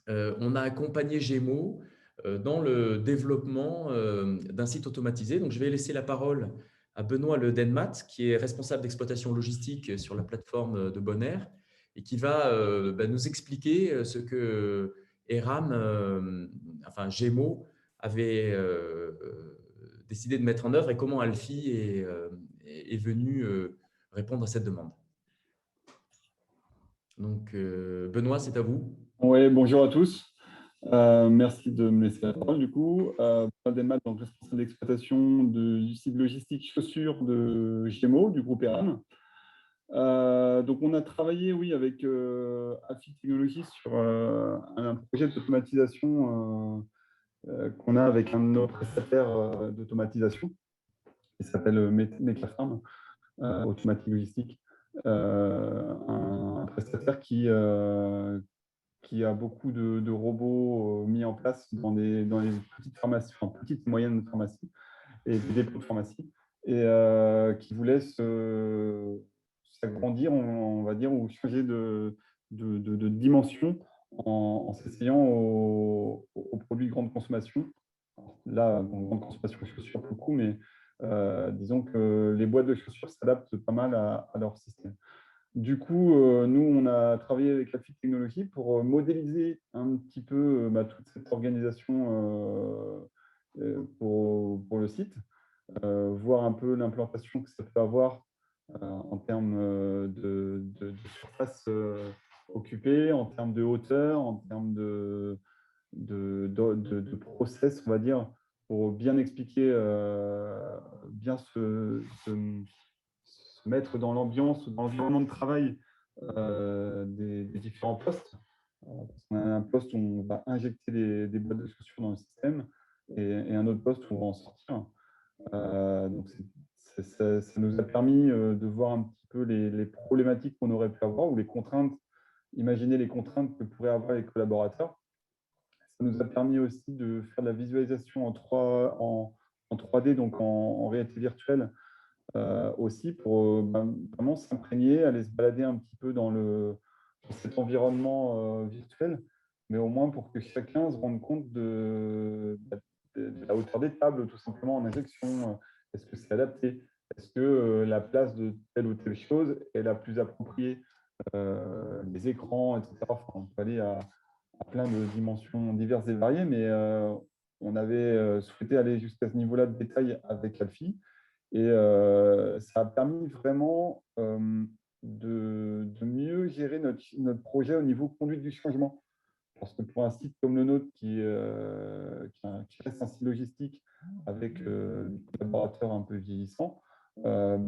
On a accompagné Gémeaux dans le développement d'un site automatisé. Donc, je vais laisser la parole à Benoît Le Denmat, qui est responsable d'exploitation logistique sur la plateforme de Bonaire et qui va nous expliquer ce que ERAM, enfin Gémeaux, avait décidé de mettre en œuvre et comment Alfie est venu répondre à cette demande. Donc, Benoît, c'est à vous. Oui, bonjour à tous. Merci de me laisser la parole du coup. Benoît Denmat, donc responsable d'exploitation du site logistique chaussures de Gémeaux, du groupe ERAM. Donc on a travaillé, oui, avec Alfie Technologies sur un projet d'automatisation qu'on a avec un de nos prestataires d'automatisation qui s'appelle Meclafarm, Automatique Logistique. Un prestataire qui a beaucoup de robots mis en place dans les petites pharmacies, enfin, petites et moyennes pharmacies et des dépôts de pharmacie, et qui voulait s'agrandir, on va dire, ou changer de dimension en s'essayant aux produits de grande consommation. Là, grande consommation de chaussures beaucoup, mais disons que les boîtes de chaussures s'adaptent pas mal à leur système. Du coup, nous, on a travaillé avec Alfie Technologies pour modéliser un petit peu toute cette organisation pour le site, voir un peu l'implantation que ça peut avoir en termes de surface occupée, en termes de hauteur, en termes de process, on va dire, pour bien expliquer, bien se mettre dans l'ambiance, dans l'environnement de travail des différents postes. On a un poste où on va injecter des boîtes de chaussures dans le système et un autre poste où on va en sortir. Donc ça nous a permis de voir un petit peu les problématiques qu'on aurait pu avoir ou les contraintes, imaginer les contraintes que pourraient avoir les collaborateurs. Ça nous a permis aussi de faire de la visualisation en 3D, donc en réalité virtuelle, aussi pour vraiment s'imprégner, aller se balader un petit peu dans cet environnement virtuel, mais au moins pour que chacun se rende compte de la hauteur des tables, tout simplement en injection. Est-ce que c'est adapté? Est-ce que la place de telle ou telle chose est la plus appropriée? Les écrans, etc. Enfin, on peut aller à plein de dimensions diverses et variées, mais on avait souhaité aller jusqu'à ce niveau-là de détail avec Alfie. Et ça a permis vraiment de mieux gérer notre projet au niveau conduite du changement. Parce que pour un site comme le nôtre, qui reste un site logistique avec des collaborateurs un peu vieillissants,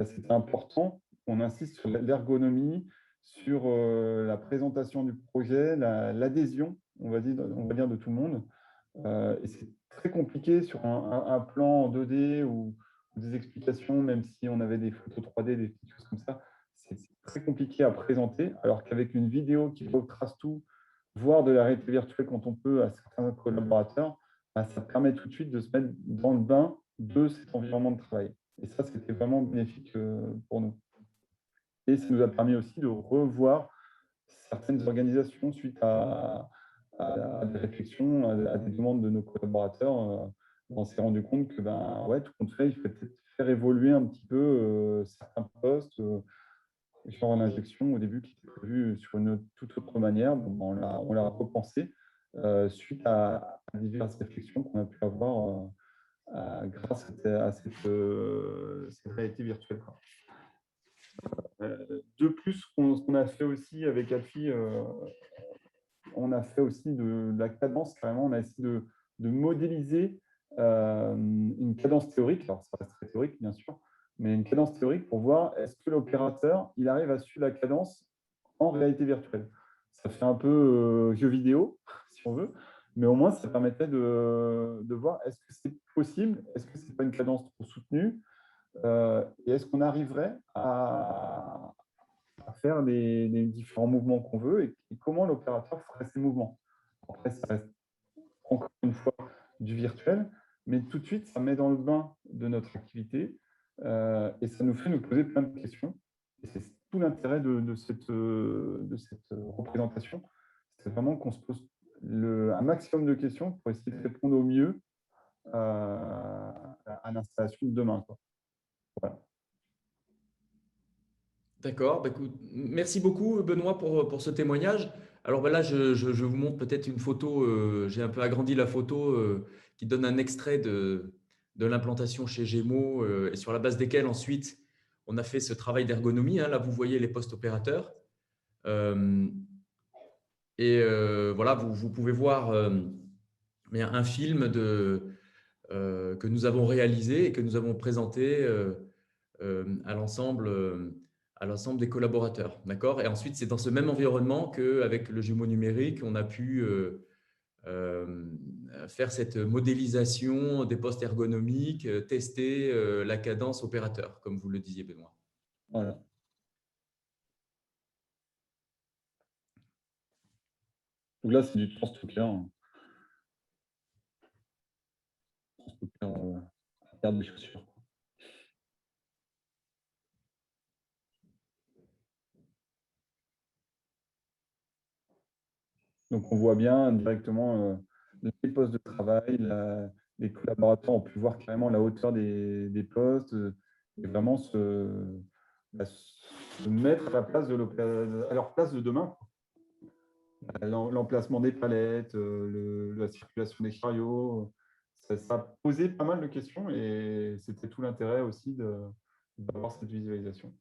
c'était important qu'on insiste sur l'ergonomie, sur la présentation du projet, l'adhésion, on va dire, de tout le monde. Et c'est très compliqué sur un plan en 2D ou des explications, même si on avait des photos 3D, des petites choses comme ça, c'est très compliqué à présenter, alors qu'avec une vidéo qui retrace tout, voire de la réalité virtuelle quand on peut à certains collaborateurs, ça permet tout de suite de se mettre dans le bain de cet environnement de travail. Et ça, c'était vraiment bénéfique pour nous. Et ça nous a permis aussi de revoir certaines organisations suite à des réflexions, à des demandes de nos collaborateurs. On s'est rendu compte que tout compte fait, il faut peut-être faire évoluer un petit peu certains postes, genre en injection au début qui était prévu sur une toute autre manière. On l'a repensé suite à diverses réflexions qu'on a pu avoir grâce à cette réalité virtuelle. De plus, ce qu'on a fait aussi avec Alfie on a fait aussi de la cadence, carrément, on a essayé de modéliser une cadence théorique, alors ça reste très théorique bien sûr, mais une cadence théorique pour voir est-ce que l'opérateur il arrive à suivre la cadence en réalité virtuelle. Ça fait un peu jeu vidéo, si on veut, mais au moins ça permettait de voir est-ce que c'est possible, est-ce que ce n'est pas une cadence trop soutenue, et est-ce qu'on arriverait à faire les différents mouvements qu'on veut et comment l'opérateur ferait ces mouvements. Après, ça reste encore une fois du virtuel, mais tout de suite, ça met dans le bain de notre activité et ça nous fait nous poser plein de questions. Et c'est tout l'intérêt de cette représentation. C'est vraiment qu'on se pose un maximum de questions pour essayer de répondre au mieux à l'installation de demain, quoi. Voilà. D'accord. Bah, écoute, merci beaucoup, Benoît, pour ce témoignage. Alors bah, là, je vous montre peut-être une photo. J'ai un peu agrandi la photo qui donne un extrait de l'implantation chez Gémeaux et sur la base desquelles ensuite on a fait ce travail d'ergonomie. Hein. Là, vous voyez les postes opérateurs. Euh, voilà, vous pouvez voir un film que nous avons réalisé et que nous avons présenté à l'ensemble des collaborateurs. D'accord. Et ensuite, c'est dans ce même environnement qu'avec le jumeau numérique, on a pu euh, faire cette modélisation des postes ergonomiques, tester la cadence opérateur, comme vous le disiez, Benoît. Voilà. Donc là, c'est du transstocker. À perdre des chaussures. Donc, on voit bien directement les postes de travail, les collaborateurs ont pu voir carrément la hauteur des postes et vraiment se mettre à, la place à leur place de demain. L'emplacement des palettes, la circulation des chariots, ça a posé pas mal de questions et c'était tout l'intérêt aussi d'avoir cette visualisation.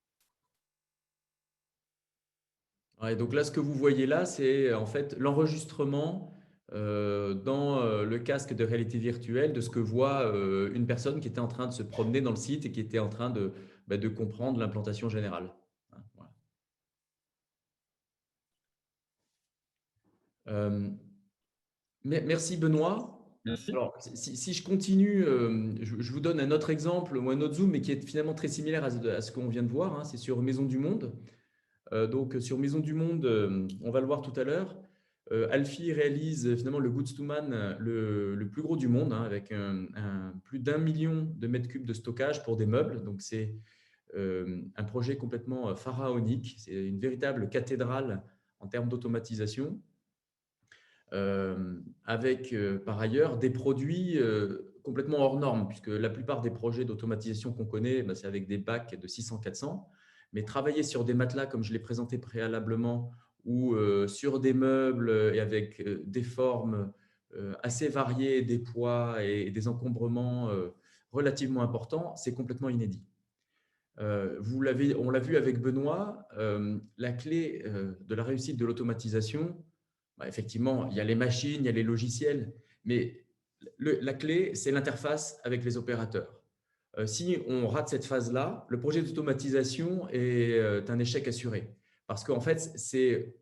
Ouais, donc là, ce que vous voyez là, c'est en fait l'enregistrement dans le casque de réalité virtuelle de ce que voit une personne qui était en train de se promener dans le site et qui était en train de comprendre l'implantation générale. Hein, voilà. Merci Benoît. Merci. Alors, si je continue, je vous donne un autre exemple ou un autre zoom, mais qui est finalement très similaire à ce qu'on vient de voir. Hein, c'est sur Maison du Monde. Donc, sur Maison du Monde, on va le voir tout à l'heure. Alfie réalise finalement le Goods to Man le plus gros du monde, hein, avec plus d'1 million de mètres cubes de stockage pour des meubles. Donc, c'est un projet complètement pharaonique. C'est une véritable cathédrale en termes d'automatisation. Avec par ailleurs des produits complètement hors normes, puisque la plupart des projets d'automatisation qu'on connaît, c'est avec des bacs de 600-400, mais travailler sur des matelas, comme je l'ai présenté préalablement, ou sur des meubles et avec des formes assez variées, des poids et des encombrements relativement importants, c'est complètement inédit. On l'a vu avec Benoît, la clé de la réussite de l'automatisation, effectivement, il y a les machines, il y a les logiciels, mais la clé, c'est l'interface avec les opérateurs. Si on rate cette phase-là, le projet d'automatisation est un échec assuré. Parce qu'en fait, c'est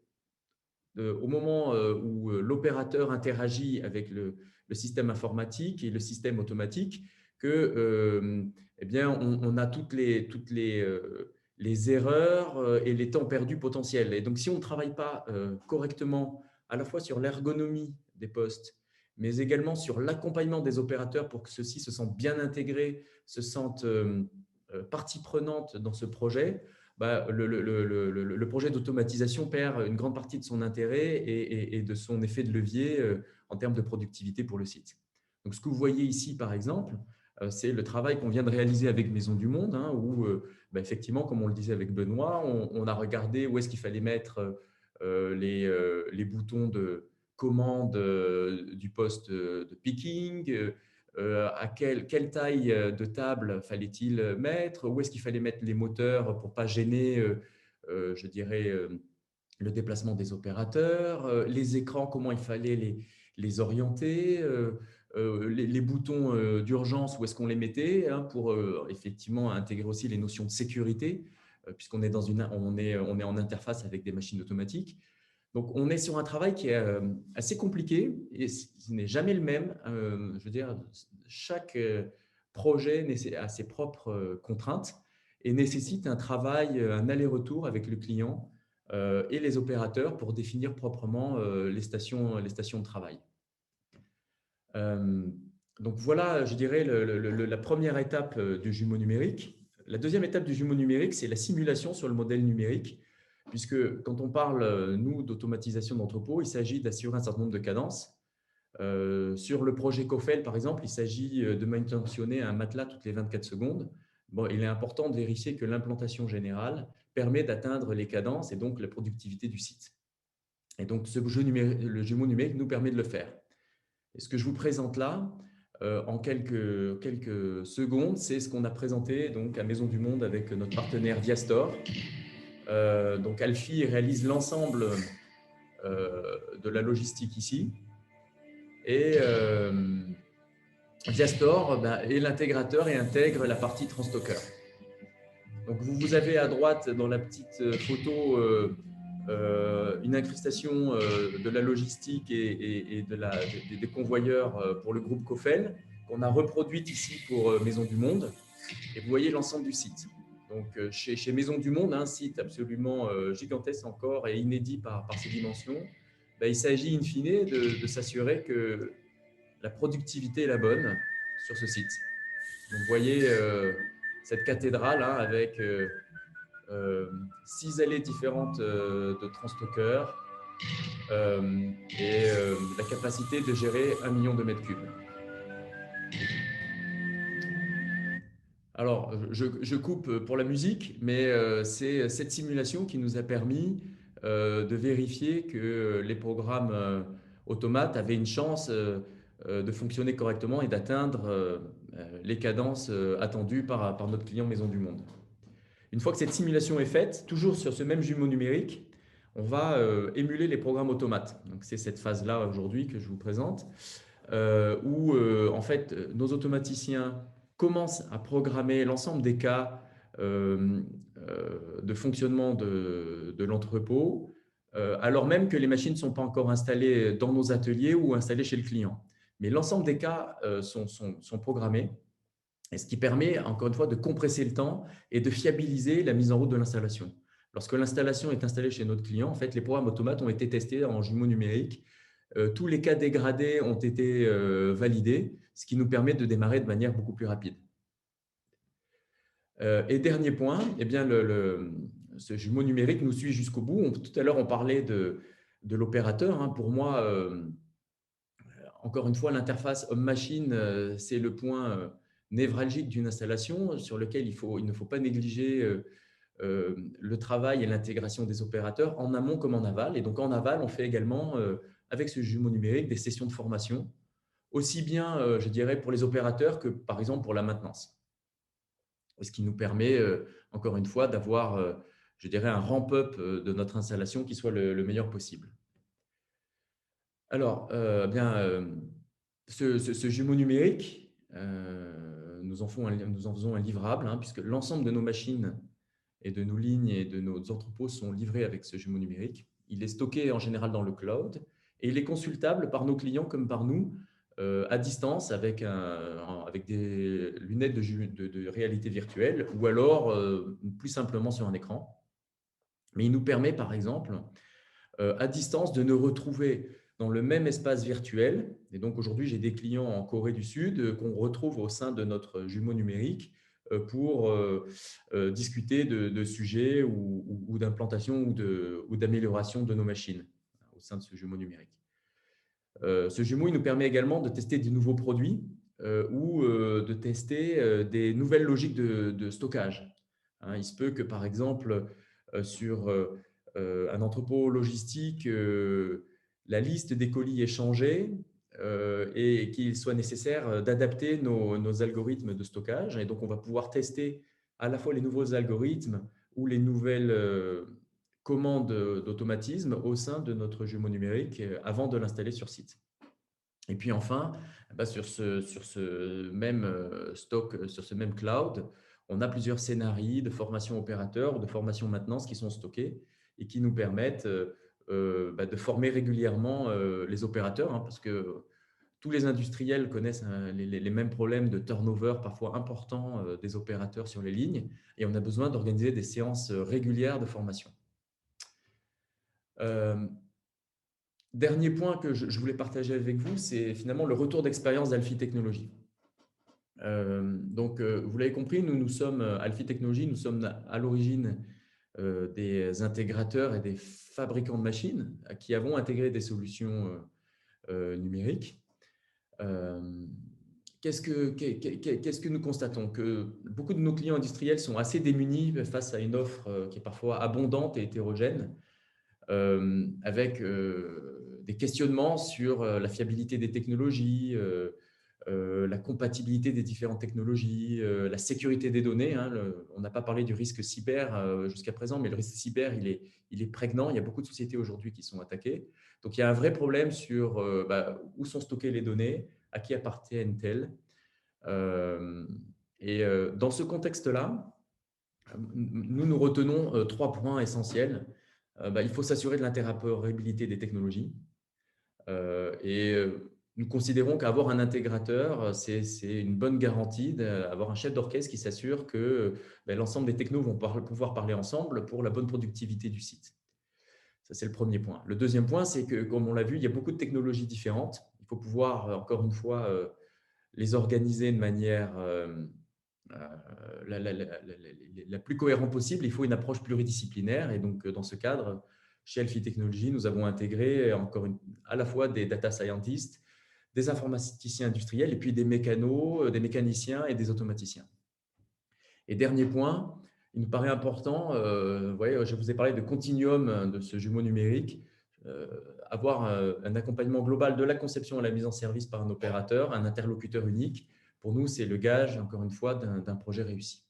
au moment où l'opérateur interagit avec le système informatique et le système automatique que eh bien, on a toutes les erreurs et les temps perdus potentiels. Et donc, si on ne travaille pas correctement à la fois sur l'ergonomie des postes, mais également sur l'accompagnement des opérateurs pour que ceux-ci se sentent bien intégrés, se sentent partie prenante dans ce projet, le projet d'automatisation perd une grande partie de son intérêt et de son effet de levier en termes de productivité pour le site. Donc, ce que vous voyez ici, par exemple, c'est le travail qu'on vient de réaliser avec Maison du Monde, hein, où, effectivement, comme on le disait avec Benoît, on a regardé où est-ce qu'il fallait mettre les boutons de commande du poste de picking, à quelle taille de table fallait-il mettre, où est-ce qu'il fallait mettre les moteurs pour ne pas gêner, je dirais, le déplacement des opérateurs, les écrans, comment il fallait les orienter, les boutons d'urgence, où est-ce qu'on les mettait, hein, pour effectivement intégrer aussi les notions de sécurité, puisqu'on est, on est en interface avec des machines automatiques. Donc, on est sur un travail qui est assez compliqué et ce n'est jamais le même. Je veux dire, chaque projet a ses propres contraintes et nécessite un travail, un aller-retour avec le client et les opérateurs pour définir proprement les stations de travail. Donc voilà, je dirais, la première étape du jumeau numérique. La deuxième étape du jumeau numérique, c'est la simulation sur le modèle numérique, puisque quand on parle, nous, d'automatisation d'entrepôt, il s'agit d'assurer un certain nombre de cadences. Sur le projet COFEL, par exemple, il s'agit de manutentionner un matelas toutes les 24 secondes. Bon, il est important de vérifier que l'implantation générale permet d'atteindre les cadences et donc la productivité du site. Et donc, le jumeau numérique nous permet de le faire. Et ce que je vous présente là, en quelques secondes, c'est ce qu'on a présenté donc, à Maison du Monde avec notre partenaire Viastor. Donc, Alfie réalise l'ensemble de la logistique ici. Et Viastor est l'intégrateur et intègre la partie Transstocker. Donc, vous avez à droite, dans la petite photo, une incrustation de la logistique et des convoyeurs pour le groupe COFEL, qu'on a reproduite ici pour Maison du Monde. Et vous voyez l'ensemble du site. Donc, chez Maison du Monde, un site absolument gigantesque encore et inédit par ses dimensions, il s'agit in fine de s'assurer que la productivité est la bonne sur ce site. Donc, vous voyez cette cathédrale hein, avec 6 allées différentes de Transstocker et la capacité de gérer 1 million de mètres cubes. Alors, je coupe pour la musique, mais c'est cette simulation qui nous a permis de vérifier que les programmes automates avaient une chance de fonctionner correctement et d'atteindre les cadences attendues par notre client Maison du Monde. Une fois que cette simulation est faite, toujours sur ce même jumeau numérique, on va émuler les programmes automates. Donc, c'est cette phase-là aujourd'hui que je vous présente, où en fait, nos automaticiens commencent à programmer l'ensemble des cas de fonctionnement de l'entrepôt, alors même que les machines ne sont pas encore installées dans nos ateliers ou installées chez le client. Mais l'ensemble des cas sont programmés, et ce qui permet, encore une fois, de compresser le temps et de fiabiliser la mise en route de l'installation. Lorsque l'installation est installée chez notre client, en fait, les programmes automates ont été testés en jumeau numérique. Tous les cas dégradés ont été validés, ce qui nous permet de démarrer de manière beaucoup plus rapide. Et dernier point, eh bien, ce jumeau numérique nous suit jusqu'au bout. Tout à l'heure, on parlait de l'opérateur. Hein. Pour moi, encore une fois, l'interface homme-machine, c'est le point névralgique d'une installation sur lequel il ne faut pas négliger le travail et l'intégration des opérateurs en amont comme en aval. Et donc, en aval, on fait également, avec ce jumeau numérique, des sessions de formation, aussi bien, je dirais, pour les opérateurs que, par exemple, pour la maintenance. Ce qui nous permet, encore une fois, d'avoir, je dirais, un ramp-up de notre installation qui soit le meilleur possible. Alors, ce jumeau numérique, nous en faisons un livrable, hein, puisque l'ensemble de nos machines et de nos lignes et de nos entrepôts sont livrés avec ce jumeau numérique. Il est stocké en général dans le cloud et il est consultable par nos clients comme par nous à distance avec des lunettes de réalité virtuelle ou alors plus simplement sur un écran. Mais il nous permet par exemple à distance de nous retrouver dans le même espace virtuel. Et donc aujourd'hui, j'ai des clients en Corée du Sud qu'on retrouve au sein de notre jumeau numérique pour discuter de sujets ou d'implantation ou d'amélioration de nos machines au sein de ce jumeau numérique. Ce jumeau, il nous permet également de tester des nouveaux produits ou de tester des nouvelles logiques de stockage. Hein, il se peut que, par exemple, sur un entrepôt logistique, la liste des colis est changée et qu'il soit nécessaire d'adapter nos algorithmes de stockage. Et donc, on va pouvoir tester à la fois les nouveaux algorithmes ou les nouvelles commande d'automatisme au sein de notre jumeau numérique avant de l'installer sur site. Et puis enfin, sur ce même stock, sur ce même cloud, on a plusieurs scénarios de formation opérateur ou de formation maintenance qui sont stockés et qui nous permettent de former régulièrement les opérateurs, parce que tous les industriels connaissent les mêmes problèmes de turnover parfois important des opérateurs sur les lignes, et on a besoin d'organiser des séances régulières de formation. Dernier point que je voulais partager avec vous, c'est finalement le retour d'expérience d'Alfie Technologies. Vous l'avez compris, nous sommes Alfie Technologies, nous sommes à l'origine des intégrateurs et des fabricants de machines qui avons intégré des solutions numériques. Qu'est-ce que nous constatons? Que beaucoup de nos clients industriels sont assez démunis face à une offre qui est parfois abondante et hétérogène, avec des questionnements sur la fiabilité des technologies, la compatibilité des différentes technologies, la sécurité des données. On n'a pas parlé du risque cyber jusqu'à présent, mais le risque cyber, il est prégnant. Il y a beaucoup de sociétés aujourd'hui qui sont attaquées. Donc, il y a un vrai problème sur où sont stockées les données, à qui appartiennent-elles. Dans ce contexte-là, nous retenons 3 points essentiels. Il faut s'assurer de l'interopérabilité des technologies. Nous considérons qu'avoir un intégrateur, c'est une bonne garantie d'avoir un chef d'orchestre qui s'assure que l'ensemble des technos vont pouvoir parler ensemble pour la bonne productivité du site. Ça, c'est le premier point. Le deuxième point, c'est que, comme on l'a vu, il y a beaucoup de technologies différentes. Il faut pouvoir, encore une fois, les organiser de manière la plus cohérente possible. Il faut une approche pluridisciplinaire. Et donc, dans ce cadre, chez Alfie Technologies, nous avons intégré à la fois des data scientists, des informaticiens industriels et puis des mécanos, des mécaniciens et des automaticiens. Et dernier point, il nous paraît important, je vous ai parlé de continuum de ce jumeau numérique, avoir un accompagnement global de la conception à la mise en service par un opérateur, un interlocuteur unique. Pour nous, c'est le gage, encore une fois, d'un projet réussi.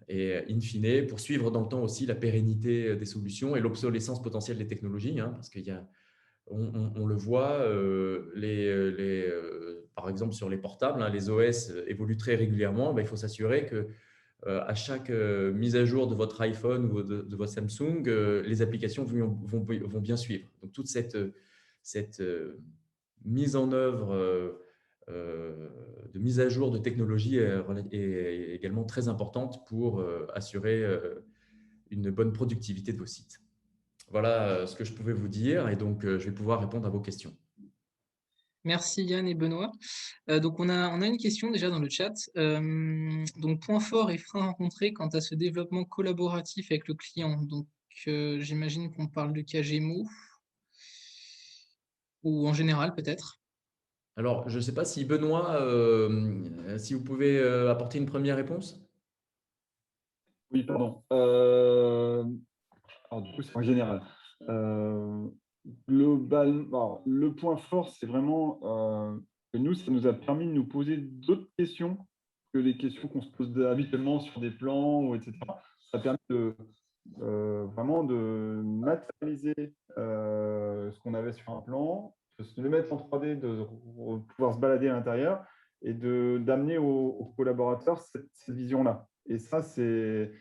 Et in fine, poursuivre dans le temps aussi la pérennité des solutions et l'obsolescence potentielle des technologies, parce qu'il y a, on le voit, par exemple sur les portables, les OS évoluent très régulièrement. Il faut s'assurer que à chaque mise à jour de votre iPhone ou de votre Samsung, les applications vont bien suivre. Donc, toute cette mise en œuvre de mise à jour de technologie est également très importante pour assurer une bonne productivité de vos sites. Voilà ce que je pouvais vous dire, et donc je vais pouvoir répondre à vos questions. Merci Yann et Benoît. Donc on a une question déjà dans le chat. Donc point fort et frein rencontrés quant à ce développement collaboratif avec le client. Donc j'imagine qu'on parle de KGMO ou en général peut-être. Alors je ne sais pas si Benoît, si vous pouvez apporter une première réponse. Oui, pardon. Alors, du coup, c'est en général. Globalement, le point fort, c'est vraiment que nous, ça nous a permis de nous poser d'autres questions que les questions qu'on se pose habituellement sur des plans, ou etc. Ça a permis vraiment de matérialiser ce qu'on avait sur un plan, de se le mettre en 3D, de pouvoir se balader à l'intérieur et d'amener aux collaborateurs cette vision-là. Et ça, c'était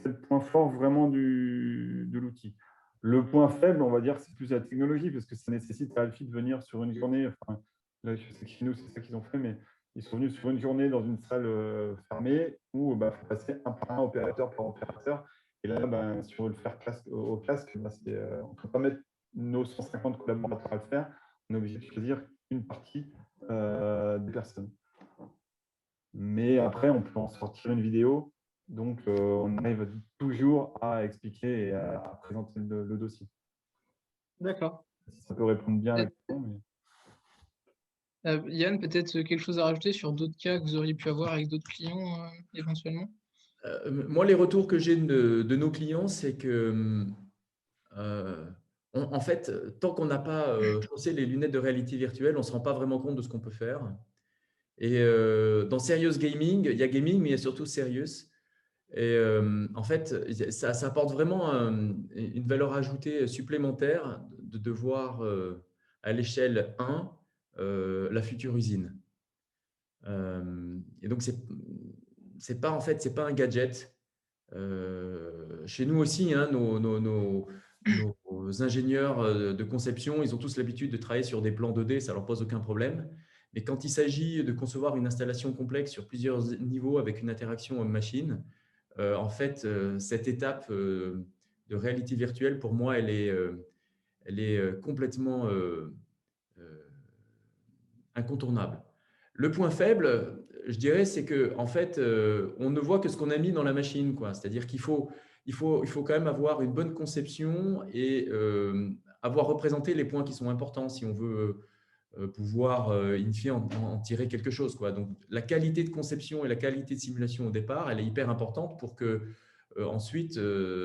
le point fort vraiment de l'outil. Le point faible, on va dire, c'est plus la technologie, parce que ça nécessite à Alfie de venir sur une journée. Enfin, là, je sais que chez nous, c'est ça qu'ils ont fait, mais ils sont venus sur une journée dans une salle fermée où il faut passer un par un, opérateur par opérateur. Et là, si on veut le faire au casque, on ne peut pas mettre nos 150 collaborateurs à le faire. On est obligé de choisir une partie des personnes. Mais après, on peut en sortir une vidéo. Donc, on arrive toujours à expliquer et à présenter le dossier. D'accord. Si ça peut répondre bien à la question. Yann, peut-être quelque chose à rajouter sur d'autres cas que vous auriez pu avoir avec d'autres clients éventuellement? Moi, les retours que j'ai de nos clients, c'est que, en fait, tant qu'on n'a pas chaussé les lunettes de réalité virtuelle, on ne se rend pas vraiment compte de ce qu'on peut faire. Et dans Serious Gaming, il y a gaming, mais il y a surtout serious. Et en fait, ça apporte vraiment une valeur ajoutée supplémentaire de voir à l'échelle 1 la future usine. Et donc, c'est pas, en fait, c'est pas un gadget. Chez nous aussi, hein, nos ingénieurs de conception, ils ont tous l'habitude de travailler sur des plans 2D, ça leur pose aucun problème. Mais quand il s'agit de concevoir une installation complexe sur plusieurs niveaux avec une interaction homme-machine, en fait, cette étape de réalité virtuelle, pour moi, elle est complètement incontournable. Le point faible, je dirais, c'est que en fait, on ne voit que ce qu'on a mis dans la machine, quoi. C'est-à-dire il faut quand même avoir une bonne conception et avoir représenté les points qui sont importants si on veut pouvoir, in fine, en tirer quelque chose, quoi. Donc, la qualité de conception et la qualité de simulation au départ, elle est hyper importante pour que ensuite,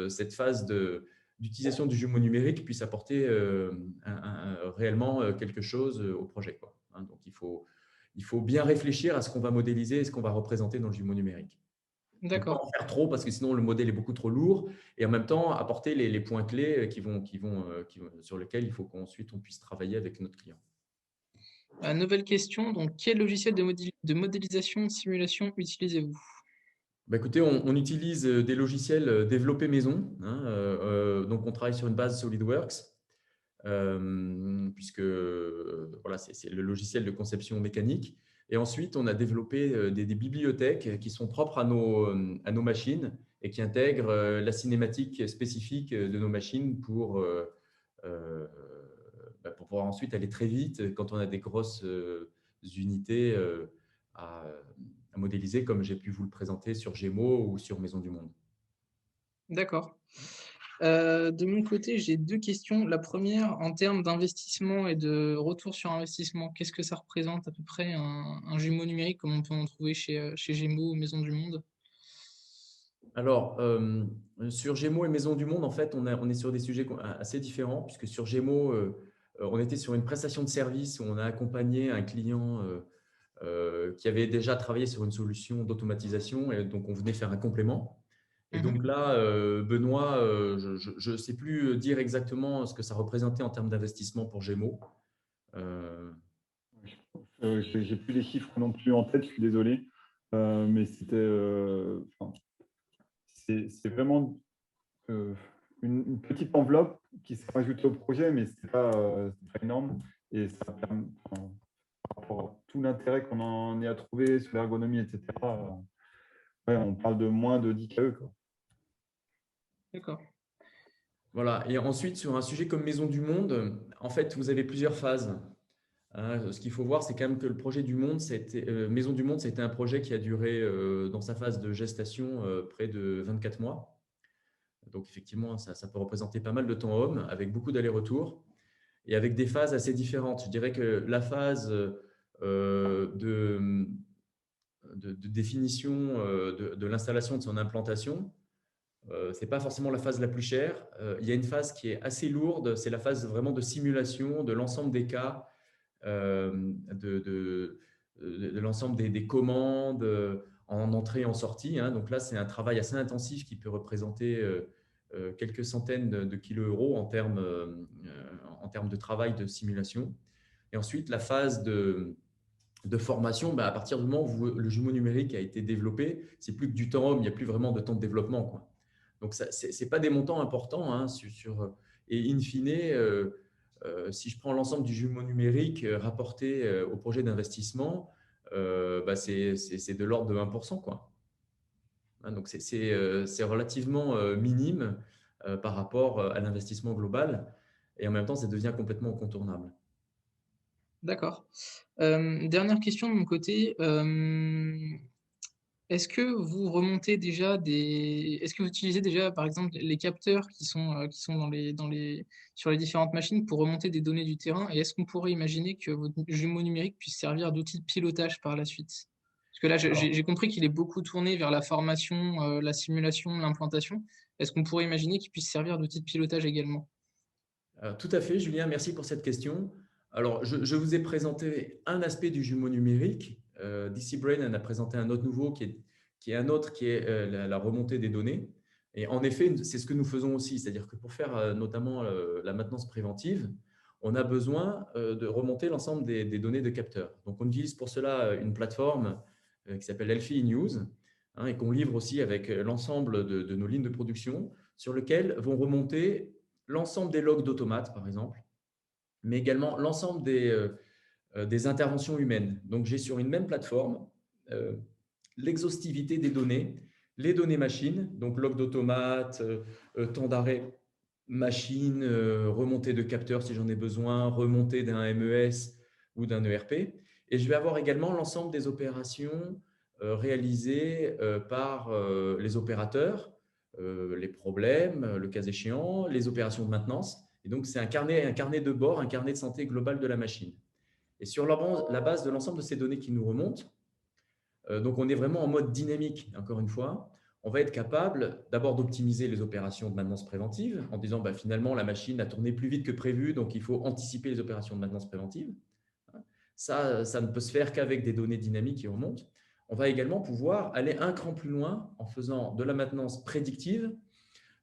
cette phase d'utilisation du jumeau numérique puisse apporter réellement quelque chose au projet, quoi. Hein, donc, il faut bien réfléchir à ce qu'on va modéliser et ce qu'on va représenter dans le jumeau numérique. Ne pas D'accord. en faire trop parce que sinon le modèle est beaucoup trop lourd et en même temps apporter les points clés sur lesquels il faut qu'ensuite on puisse travailler avec notre client. Nouvelle question, donc quel logiciel de modélisation de simulation utilisez-vous? Bah, écoutez, on utilise des logiciels développés maison, hein, donc on travaille sur une base SolidWorks, puisque voilà, c'est le logiciel de conception mécanique. Et ensuite, on a développé des bibliothèques qui sont propres à nos machines et qui intègrent la cinématique spécifique de nos machines pour pouvoir ensuite aller très vite quand on a des grosses unités à, à modéliser, comme j'ai pu vous le présenter sur Gémeaux ou sur Maison du Monde. D'accord. De mon côté, j'ai 2 questions. La première, en termes d'investissement et de retour sur investissement, qu'est-ce que ça représente à peu près un jumeau numérique comme on peut en trouver chez Gémeaux ou Maison du Monde? Alors, sur Gémeaux et Maison du Monde, en fait, on est sur des sujets assez différents, puisque sur Gémeaux, on était sur une prestation de service où on a accompagné un client qui avait déjà travaillé sur une solution d'automatisation, et donc on venait faire un complément. Et donc là, Benoît, je ne sais plus dire exactement ce que ça représentait en termes d'investissement pour Gémeaux. J'ai plus les chiffres non plus en tête, je suis désolé. Mais c'est vraiment une petite enveloppe qui s'est rajoutée au projet, mais ce n'est pas énorme. Et ça permet, par rapport à tout l'intérêt qu'on en est à trouver sur l'ergonomie, etc., ouais, on parle de moins de 10 KE, quoi. D'accord. Voilà. Et ensuite, sur un sujet comme Maison du Monde, en fait, vous avez plusieurs phases. Ce qu'il faut voir, c'est quand même que le projet du Monde, Maison du Monde, c'était un projet qui a duré dans sa phase de gestation près de 24 mois. Donc, effectivement, ça peut représenter pas mal de temps homme, avec beaucoup d'allers-retours et avec des phases assez différentes. Je dirais que la phase de définition de l'installation de son implantation, ce n'est pas forcément la phase la plus chère. Il y a une phase qui est assez lourde, c'est la phase vraiment de simulation de l'ensemble des cas, de l'ensemble des commandes en entrée et en sortie, hein. Donc là, c'est un travail assez intensif qui peut représenter quelques centaines de kilos euros en termes de travail de simulation. Et ensuite, la phase de formation, à partir du moment où le jumeau numérique a été développé, c'est plus que du temps homme, il n'y a plus vraiment de temps de développement, quoi. Donc, ce n'est pas des montants importants, hein, et in fine, si je prends l'ensemble du jumeau numérique rapporté au projet d'investissement, c'est de l'ordre de 1%, quoi. Hein, donc, c'est relativement minime par rapport à l'investissement global. Et en même temps, ça devient complètement incontournable. D'accord. Dernière question de mon côté. Est-ce que vous remontez déjà est-ce que vous utilisez déjà, par exemple, les capteurs qui sont sur les différentes machines pour remonter des données du terrain? Et est-ce qu'on pourrait imaginer que votre jumeau numérique puisse servir d'outil de pilotage par la suite? Parce que là, j'ai compris qu'il est beaucoup tourné vers la formation, la simulation, l'implantation. Est-ce qu'on pourrait imaginer qu'il puisse servir d'outil de pilotage également? Tout à fait, Julien, merci pour cette question. Alors, je vous ai présenté un aspect du jumeau numérique. DC Brain en a présenté un autre nouveau qui qui est un autre qui est la remontée des données. Et en effet, c'est ce que nous faisons aussi, c'est-à-dire que pour faire notamment la maintenance préventive, on a besoin de remonter l'ensemble des données de capteurs. Donc, on utilise pour cela une plateforme qui s'appelle Elphi News, hein, et qu'on livre aussi avec l'ensemble de nos lignes de production, sur lequel vont remonter l'ensemble des logs d'automates, par exemple, mais également l'ensemble des interventions humaines. Donc, j'ai sur une même plateforme l'exhaustivité des données, les données machines, donc log d'automate, temps d'arrêt machine, remontée de capteurs si j'en ai besoin, remontée d'un MES ou d'un ERP. Et je vais avoir également l'ensemble des opérations réalisées par les opérateurs, les problèmes, le cas échéant, les opérations de maintenance. Et donc, c'est un carnet de bord, un carnet de santé global de la machine. Et sur la base de l'ensemble de ces données qui nous remontent, donc on est vraiment en mode dynamique, encore une fois. On va être capable d'abord d'optimiser les opérations de maintenance préventive en disant finalement la machine a tourné plus vite que prévu, donc il faut anticiper les opérations de maintenance préventive. Ça ne peut se faire qu'avec des données dynamiques qui remontent. On va également pouvoir aller un cran plus loin en faisant de la maintenance prédictive,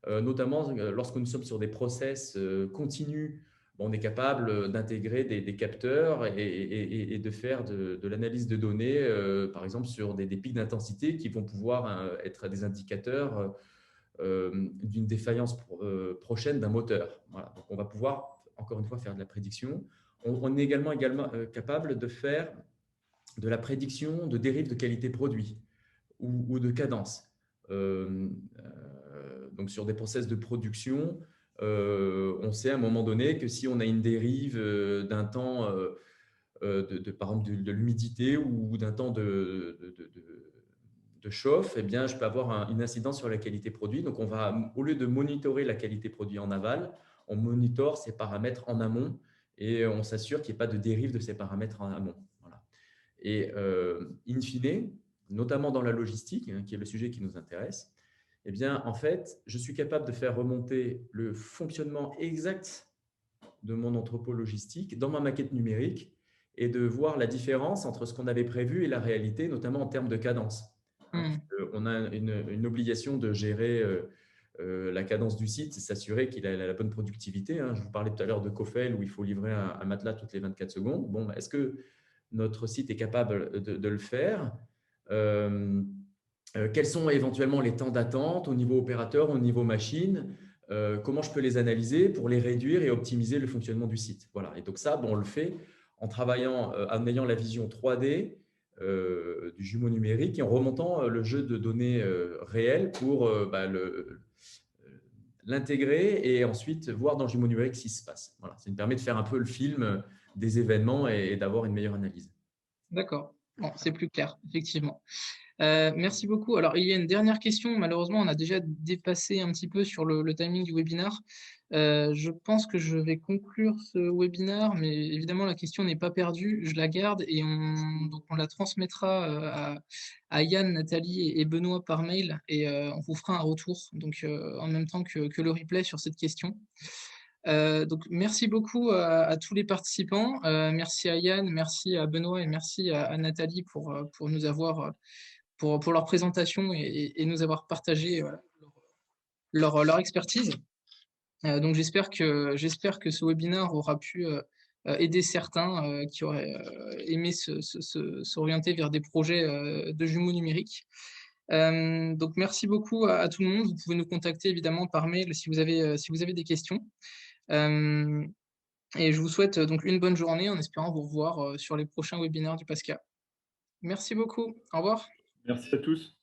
notamment lorsque nous sommes sur des process continus. On est capable d'intégrer des capteurs et de faire de l'analyse de données, par exemple, sur des pics d'intensité qui vont pouvoir être des indicateurs d'une défaillance prochaine d'un moteur. Voilà. Donc, on va pouvoir, encore une fois, faire de la prédiction. On est également capable de faire de la prédiction de dérives de qualité produit ou de cadence. Donc, sur des process de production, on sait à un moment donné que si on a une dérive d'un temps, par exemple de l'humidité ou d'un temps de chauffe, eh bien, je peux avoir une incidence sur la qualité produit. Donc, on va, au lieu de monitorer la qualité produit en aval, on monitore ces paramètres en amont et on s'assure qu'il n'y ait pas de dérive de ces paramètres en amont. Voilà. Et in fine, notamment dans la logistique, hein, qui est le sujet qui nous intéresse, eh bien, en fait, je suis capable de faire remonter le fonctionnement exact de mon entrepôt logistique dans ma maquette numérique et de voir la différence entre ce qu'on avait prévu et la réalité, notamment en termes de cadence. On a une obligation de gérer la cadence du site et s'assurer qu'il a la bonne productivité. Hein. Je vous parlais tout à l'heure de Cofel où il faut livrer un matelas toutes les 24 secondes. Bon, est-ce que notre site est capable de le faire? Quels sont éventuellement les temps d'attente au niveau opérateur, au niveau machine? Comment je peux les analyser pour les réduire et optimiser le fonctionnement du site? Voilà. Et donc ça, on le fait en travaillant, en ayant la vision 3D du jumeau numérique et en remontant le jeu de données réel pour l'intégrer et ensuite voir dans le jumeau numérique ce qui se passe. Voilà. Ça me permet de faire un peu le film des événements et d'avoir une meilleure analyse. D'accord. Bon, c'est plus clair, effectivement. Merci beaucoup. Alors, il y a une dernière question. Malheureusement, on a déjà dépassé un petit peu sur le timing du webinaire. Je pense que je vais conclure ce webinaire, mais évidemment, la question n'est pas perdue. Je la garde et donc on la transmettra à Yann, Nathalie et Benoît par mail et on vous fera un retour donc, en même temps que le replay sur cette question. Donc, merci beaucoup à tous les participants. Merci à Yann, merci à Benoît et merci à Nathalie pour nous avoir, pour leur présentation et nous avoir partagé leur expertise. Donc, j'espère que ce webinaire aura pu aider certains qui auraient aimé s'orienter vers des projets de jumeaux numériques. Donc, merci beaucoup à tout le monde. Vous pouvez nous contacter évidemment par mail si vous avez des questions. Et je vous souhaite donc une bonne journée en espérant vous revoir sur les prochains webinaires du PASCA. Merci beaucoup. Au revoir. Merci à tous.